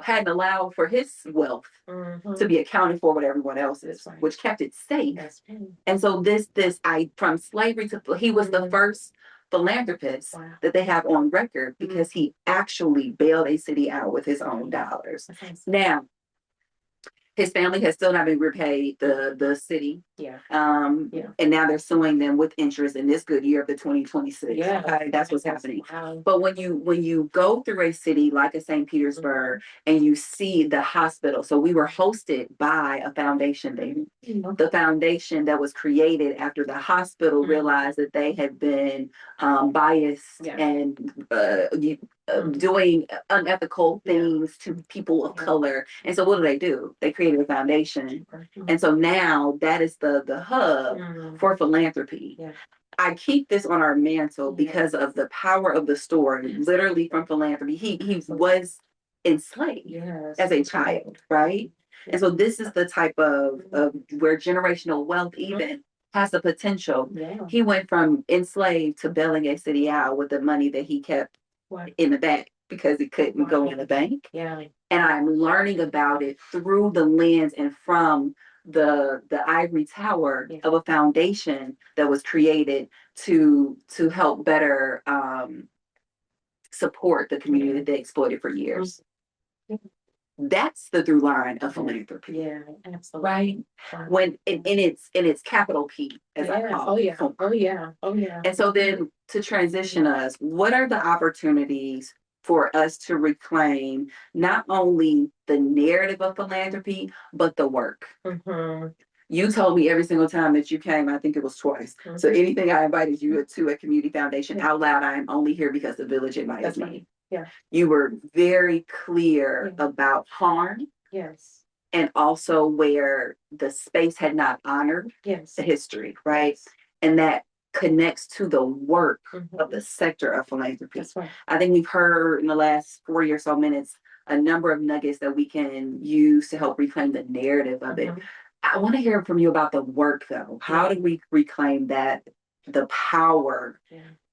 Speaker 2: hadn't allowed for his wealth to be accounted for with everyone else's, which kept it safe. And so from slavery to, he was the first philanthropist that they have on record because he actually bailed a city out with his own dollars. Now, his family has still not been repaid the city. And now they're suing them with interest in this good year of the 2026. Okay, that's what's happening. But when you go through a city like a St. Petersburg and you see the hospital, so we were hosted by a foundation there. The foundation that was created after the hospital realized that they had been biased and doing unethical things to people of color. And so what do? They created a foundation. And so now that is the hub for philanthropy. I keep this on our mantle because of the power of the story, literally from philanthropy. He was enslaved as a child, right? And so this is the type of where generational wealth even has the potential. He went from enslaved to bailing a city out with the money that he kept in the bank because it couldn't go in the bank. And I'm learning about it through the lens and from the ivory tower of a foundation that was created to help better support the community that they exploited for years. That's the through line of philanthropy.
Speaker 4: Absolutely.
Speaker 2: Right? When in its capital P, as I call it.
Speaker 4: Oh yeah.
Speaker 2: And so then to transition us, what are the opportunities for us to reclaim not only the narrative of philanthropy, but the work? You told me every single time that you came, I think it was twice. So anything I invited you to a community foundation out loud, I am only here because the village invited me. You were very clear about harm. And also where the space had not honored the history, right? And that connects to the work of the sector of philanthropy. I think we've heard in the last 40 or so minutes a number of nuggets that we can use to help reclaim the narrative of it. I want to hear from you about the work though. How do we reclaim that, the power?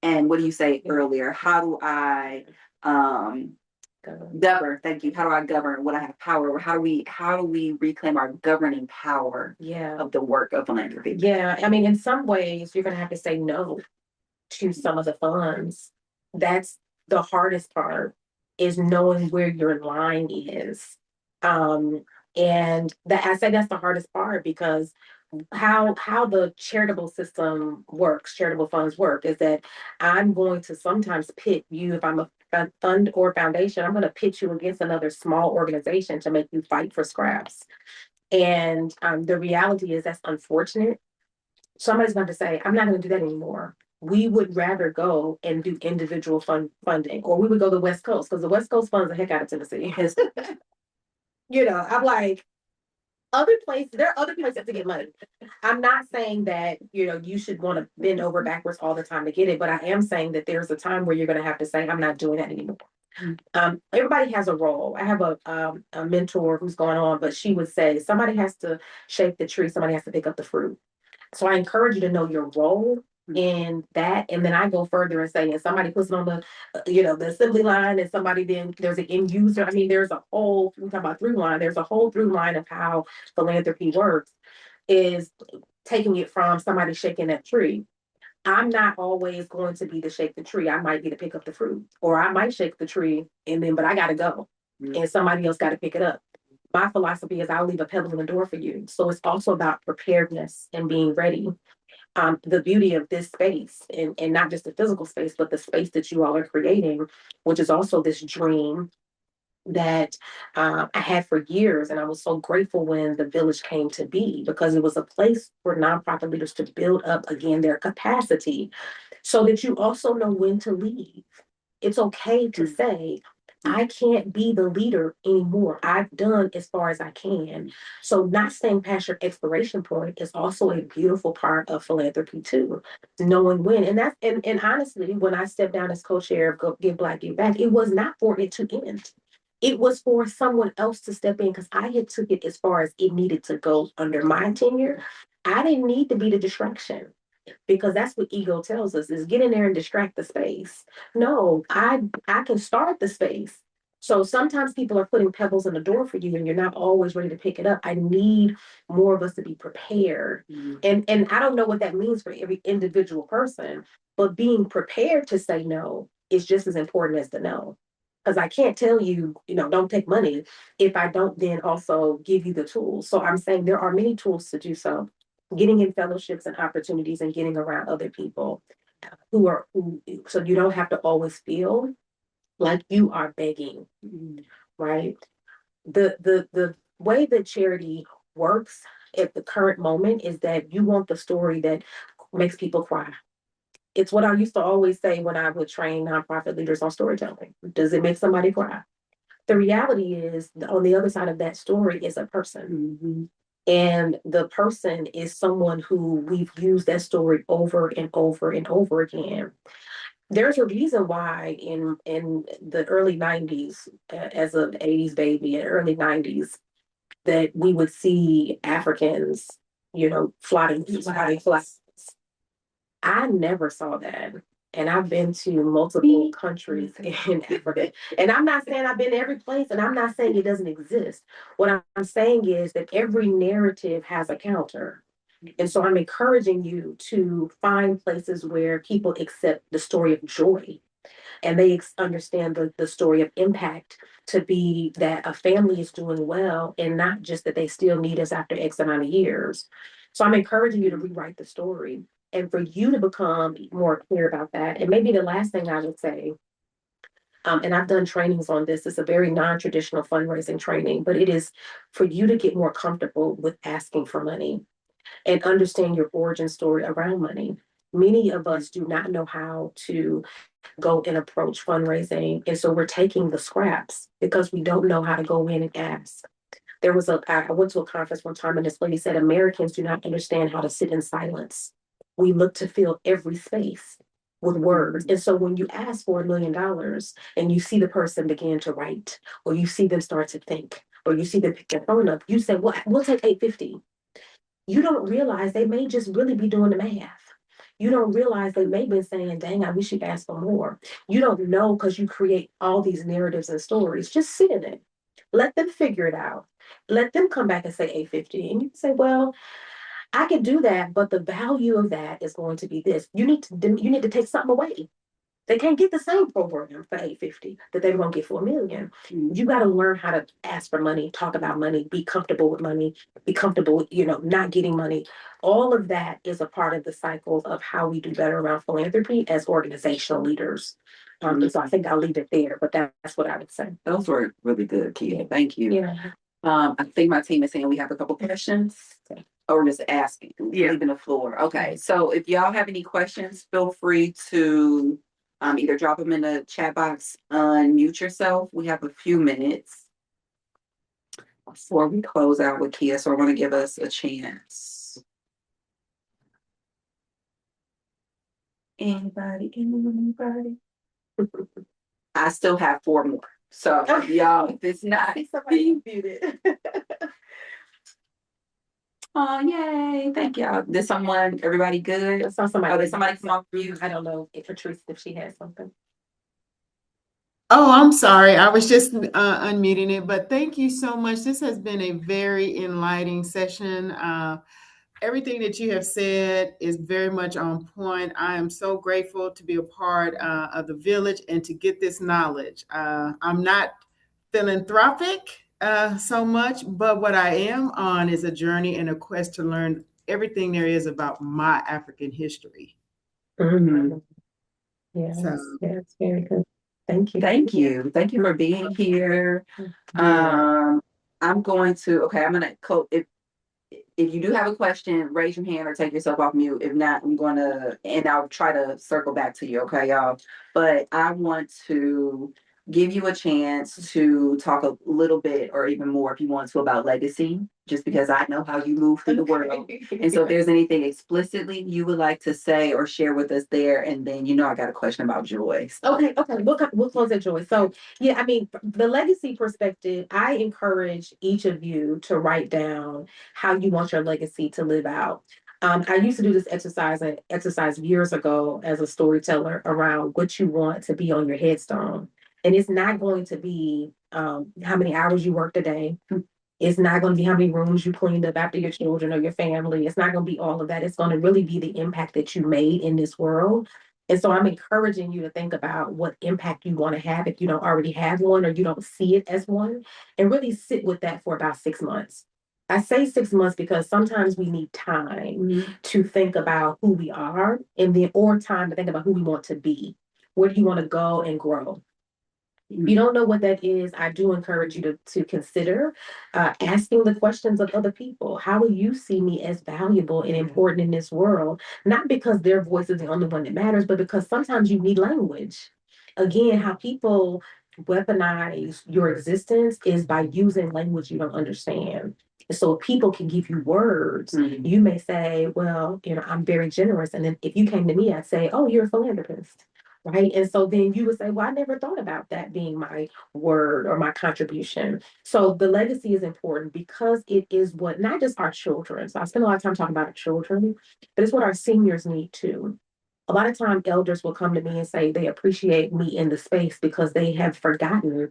Speaker 2: And what do you say earlier? How do I govern? Thank you. How do I govern what I have power over? How do we reclaim our governing power of the work of philanthropy?
Speaker 4: I mean, in some ways you're gonna have to say no to some of the funds. That's the hardest part, is knowing where your line is. And that, I say that's the hardest part, because how the charitable system works, charitable funds work, is that I'm going to sometimes pit you, if I'm a fund or foundation, I'm going to pit you against another small organization to make you fight for scraps. And the reality is that's unfortunate. Somebody's going to say, I'm not going to do that anymore. We would rather go and do individual funding, or we would go to the West Coast, because the West Coast funds the heck out of Tennessee. I'm like, there are other places to get money. I'm not saying that, you should want to bend over backwards all the time to get it, but I am saying that there's a time where you're going to have to say, I'm not doing that anymore. Everybody has a role. I have a mentor who's going on, but she would say somebody has to shake the tree, somebody has to pick up the fruit. So I encourage you to know your role in that, and then I go further and say, if somebody puts it on the assembly line, and somebody then there's an end user. I mean, there's a whole we talk about through line. There's a whole through line of how philanthropy works. Is taking it from somebody shaking that tree. I'm not always going to be the shake the tree. I might be to pick up the fruit, or I might shake the tree but I got to go, and somebody else got to pick it up. My philosophy is I'll leave a pebble in the door for you. So it's also about preparedness and being ready. The beauty of this space, and not just the physical space, but the space that you all are creating, which is also this dream that I had for years. And I was so grateful when the village came to be, because it was a place for nonprofit leaders to build up again their capacity so that you also know when to leave. It's okay to say, I can't be the leader anymore. I've done as far as I can. So not staying past your expiration point is also a beautiful part of philanthropy too. Knowing when. And honestly, when I stepped down as co-chair of Give Black, Give Back, it was not for it to end. It was for someone else to step in, because I had took it as far as it needed to go under my tenure. I didn't need to be the distraction, because that's what ego tells us, is get in there and distract the space. No, I can start the space. So sometimes people are putting pebbles in the door for you and you're not always ready to pick it up. I need more of us to be prepared. And I don't know what that means for every individual person, but being prepared to say no is just as important as the no. Because I can't tell you, don't take money if I don't then also give you the tools. So I'm saying there are many tools to do so. Getting in fellowships and opportunities and getting around other people so you don't have to always feel like you are begging, right? The way that charity works at the current moment is that you want the story that makes people cry. It's what I used to always say when I would train nonprofit leaders on storytelling. Does it make somebody cry? The reality is, on the other side of that story is a person. And the person is someone who we've used that story over and over and over again. There's a reason why in the early 90s, as an 80s baby, in early 90s, that we would see Africans, flying flags. I never saw that. And I've been to multiple countries in Africa. And I'm not saying I've been to every place, and I'm not saying it doesn't exist. What I'm saying is that every narrative has a counter. And so I'm encouraging you to find places where people accept the story of joy, and they understand the story of impact to be that a family is doing well, and not just that they still need us after X amount of years. So I'm encouraging you to rewrite the story and for you to become more clear about that. And maybe the last thing I would say, and I've done trainings on this, it's a very non-traditional fundraising training, but it is for you to get more comfortable with asking for money and understand your origin story around money. Many of us do not know how to go and approach fundraising. And so we're taking the scraps because we don't know how to go in and ask. I went to a conference one time and this lady said, Americans do not understand how to sit in silence. We look to fill every space with words. And so when you ask for $1 million and you see the person begin to write, or you see them start to think, or you see them pick their phone up, you say, well, we'll take 850. You don't realize they may just really be doing the math. You don't realize they may have been saying, dang, I wish you'd ask for more. You don't know because you create all these narratives and stories. Just sit in it. Let them figure it out. Let them come back and say 850. And you can say, well, I can do that, but the value of that is going to be this. You need to take something away. They can't get the same program for 850 that they were going to get for $1 million. You got to learn how to ask for money, talk about money, be comfortable with money, be comfortable with, not getting money. All of that is a part of the cycle of how we do better around philanthropy as organizational leaders. So I think I'll leave it there, but that's what I would say.
Speaker 2: Those were really good, Kia. Thank you.
Speaker 4: Yeah.
Speaker 2: I think my team is saying we have a couple questions. Or just asking, leaving the floor. Okay, so if y'all have any questions, feel free to either drop them in the chat box, unmute yourself. We have a few minutes. before we close out with Kia, so I want to give us a chance. Anybody? I still have 4 more. So y'all, if it's not
Speaker 4: Somebody muted.
Speaker 2: oh yay, thank y'all. Did everybody good?
Speaker 4: I saw somebody.
Speaker 2: Oh, did somebody come off mute?
Speaker 4: I don't know if Patrice, if she has something.
Speaker 5: Oh, I'm sorry. I was just unmuting it, but thank you so much. This has been a very enlightening session. Everything that you have said is very much on point. I am so grateful to be a part of the village and to get this knowledge. I'm not philanthropic so much, but what I am on is a journey and a quest to learn everything there is about my African history.
Speaker 2: Mm-hmm.
Speaker 4: Yes,
Speaker 5: So,
Speaker 4: yes, very good. Thank you.
Speaker 2: Thank you. Thank you for being here.
Speaker 5: yeah.
Speaker 2: I'm going to, okay, I'm gonna if you do have a question, raise your hand or take yourself off mute. If not, and I'll try to circle back to you, okay, y'all? But I want to give you a chance to talk a little bit or even more if you want to about legacy, just because I know how you move through the world. And so if there's anything explicitly you would like to say or share with us there, and then I got a question about joy.
Speaker 4: Okay, we'll close at joy. So yeah, I mean, the legacy perspective, I encourage each of you to write down how you want your legacy to live out. I used to do this exercise years ago as a storyteller around what you want to be on your headstone. And it's not going to be how many hours you worked a day. It's not going to be how many rooms you cleaned up after your children or your family. It's not going to be all of that. It's going to really be the impact that you made in this world. And so I'm encouraging you to think about what impact you want to have if you don't already have one or you don't see it as one, and really sit with that for about 6 months. I say 6 months because sometimes we need time to think about who we are and then or time to think about who we want to be. Where do you want to go and grow? If you don't know what that is, I do encourage you to consider asking the questions of other people. How will you see me as valuable and important in this world? Not because their voice is the only one that matters, but because sometimes you need language. Again, how people weaponize your existence is by using language you don't understand. So if people can give you words, you may say, well, I'm very generous. And then if you came to me, I'd say, oh, you're a philanthropist. Right. And so then you would say, well, I never thought about that being my word or my contribution. So the legacy is important because it is what not just our children. So I spend a lot of time talking about our children, but it's what our seniors need too. A lot of time elders will come to me and say they appreciate me in the space because they have forgotten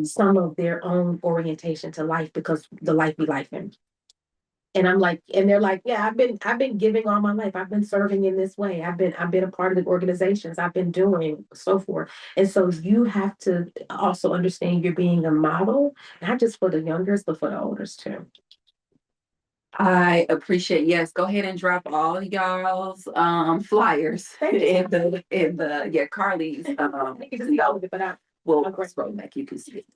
Speaker 4: some of their own orientation to life because the life be life in. And I'm like, and they're like, yeah, I've been giving all my life. I've been serving in this way. I've been a part of the organizations. I've been doing so forth. And so you have to also understand you're being a model, not just for the youngers, but for the olders too.
Speaker 2: I appreciate, yes, go ahead and drop all y'all's flyers in the Carly's we'll scroll back, you can see it.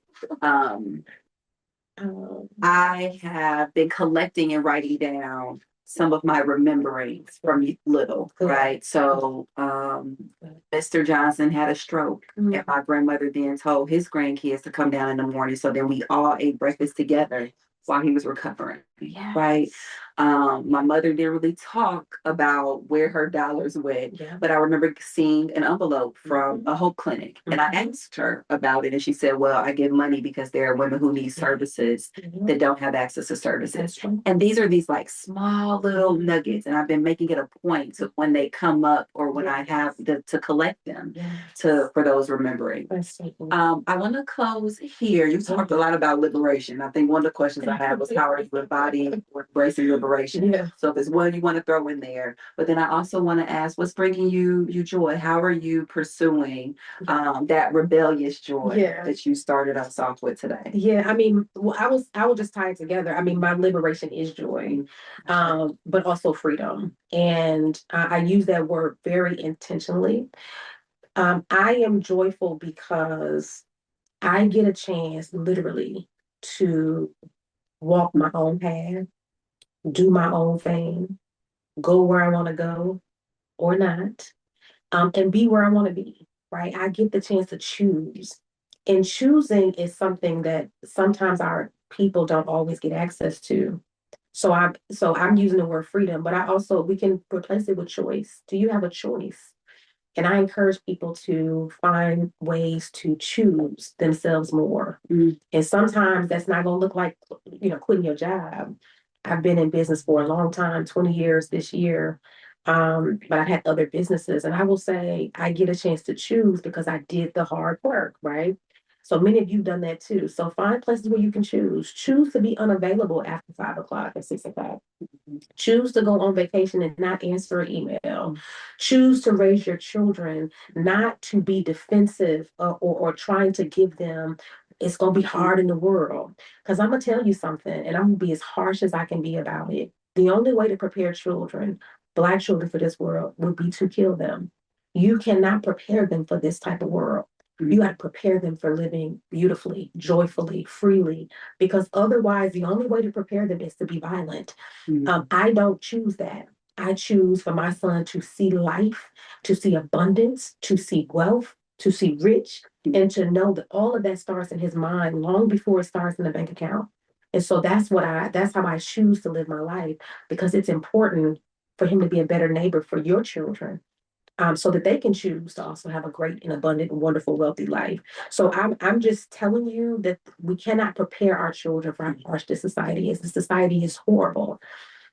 Speaker 2: I have been collecting and writing down some of my rememberings from little, right? So Mr. Johnson had a stroke, and my grandmother then told his grandkids to come down in the morning. So then we all ate breakfast together while he was recovering, right? My mother didn't really talk about where her dollars went, but I remember seeing an envelope from a Hope Clinic, and I asked her about it, and she said, well, I give money because there are women who need services that don't have access to services. And these are these like small little nuggets, and I've been making it a point to when they come up or when I have to collect them for those remembering. I want to close here. You talked a lot about liberation. I think one of the questions I had was how are you embodying or embracing liberation? So if there's one you want to throw in there, but then I also want to ask, what's bringing you joy? How are you pursuing that rebellious joy that you started us off with today? Yeah, I mean, I will just tie it together. I mean, my liberation is joy, but also freedom, and I use that word very intentionally. I am joyful because I get a chance literally to walk my own path, do my own thing, go where I want to go or not, and be where I want to be, right? I get the chance to choose.
Speaker 4: And choosing is something that sometimes our people don't always get access to. So I'm using the word freedom, but we can replace it with choice. Do you have a choice? And I encourage people to find ways to choose themselves more.
Speaker 2: Mm.
Speaker 4: And sometimes that's not going to look like, quitting your job. I've been in business for a long time, 20 years this year. But I've had other businesses. And I will say I get a chance to choose because I did the hard work, right? So many of you have done that too. So find places where you can choose. Choose to be unavailable after 5 o'clock or 6 o'clock. Choose to go on vacation and not answer an email. Choose to raise your children, not to be defensive or trying to give them, it's going to be hard in the world. Because I'm going to tell you something, and I'm going to be as harsh as I can be about it. The only way to prepare children, Black children, for this world would be to kill them. You cannot prepare them for this type of world. You got to prepare them for living beautifully, joyfully, freely, because otherwise, the only way to prepare them is to be violent. I don't choose that. I choose for my son to see life, to see abundance, to see wealth, to see rich, and to know that all of that starts in his mind long before it starts in the bank account. And so that's how I choose to live my life, because it's important for him to be a better neighbor for your children, so that they can choose to also have a great and abundant, wonderful, wealthy life. So I'm just telling you that we cannot prepare our children for how harsh this society is. The society is horrible,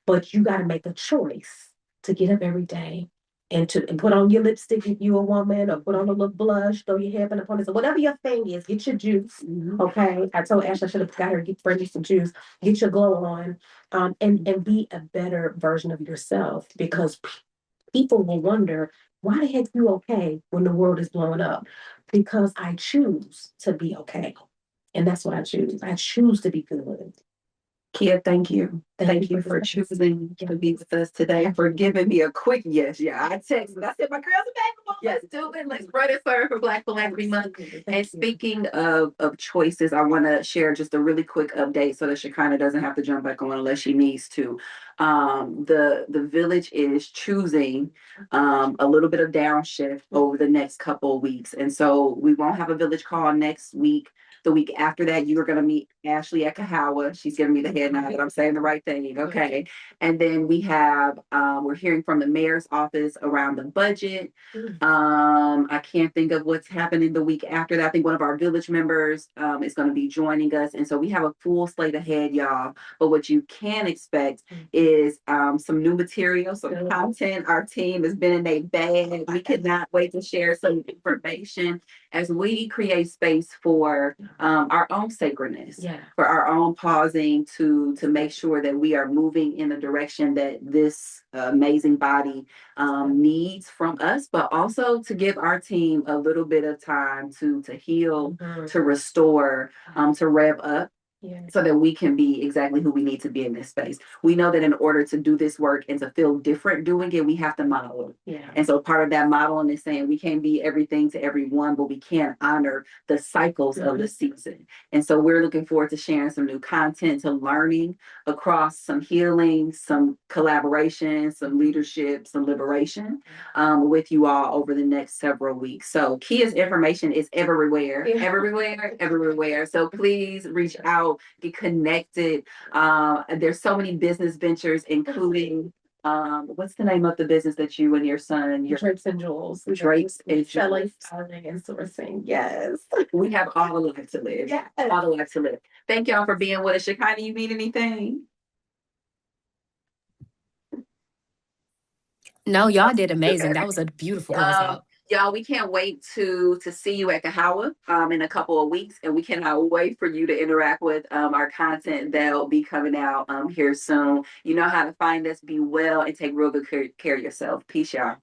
Speaker 4: but you got to make a choice to get up every day and put on your lipstick if you're a woman, or put on a little blush, throw your hair up in the ponytail, whatever your thing is, get your juice. Okay. I told Ashley I should have got her to bring you some juice, get your glow on, and be a better version of yourself, because people will wonder, why the heck you okay when the world is blowing up? Because I choose to be okay. And that's what I choose. I choose to be good.
Speaker 2: Kia, thank you. Thank you for choosing to be with us today, for giving me a quick yes. Yeah, I texted. I said, my girls are back. Come on, let's do it. Let's run it for Black Philanthropy Month. And speaking of choices, I want to share just a really quick update so that Shekinah doesn't have to jump back on unless she needs to. The village is choosing a little bit of downshift over the next couple of weeks. And so we won't have a village call next week. The week after that, you are going to meet Ashley at Kahawa. She's giving me the head nod that I'm saying the right thing. Okay. And then we're hearing from the mayor's office around the budget. I can't think of what's happening the week after that. I think one of our village members is going to be joining us. And so we have a full slate ahead, y'all. But what you can expect is some new material, some content. Our team has been in a bag. We could not wait to share some information as we create space for our own sacredness, for our own pausing to make sure that we are moving in the direction that this amazing body needs from us, but also to give our team a little bit of time to heal, to restore, to rev up. So that we can be exactly who we need to be in this space. We know that in order to do this work and to feel different doing it, we have to model it. And so part of that modeling is saying we can't be everything to everyone, but we can honor the cycles of the season. And so we're looking forward to sharing some new content, to learning across some healing, some collaboration, some leadership, some liberation with you all over the next several weeks. So Kia's information is everywhere, everywhere. So please reach out, get connected. There's so many business ventures, including what's the name of the business that you and your son, your
Speaker 4: Drapes and Jewels.
Speaker 2: Drapes and
Speaker 4: Selling,
Speaker 2: Jewels.
Speaker 4: styling, and sourcing. Yes.
Speaker 2: We have all the life to live.
Speaker 4: Yes.
Speaker 2: All the life to live. Thank y'all for being with us. Shekinah, you need anything?
Speaker 1: No, y'all did amazing. That was a beautiful closeout.
Speaker 2: Y'all, we can't wait to see you at Kahawa in a couple of weeks, and we cannot wait for you to interact with our content that'll be coming out here soon. You know how to find us. Be well and take real good care of yourself. Peace, y'all.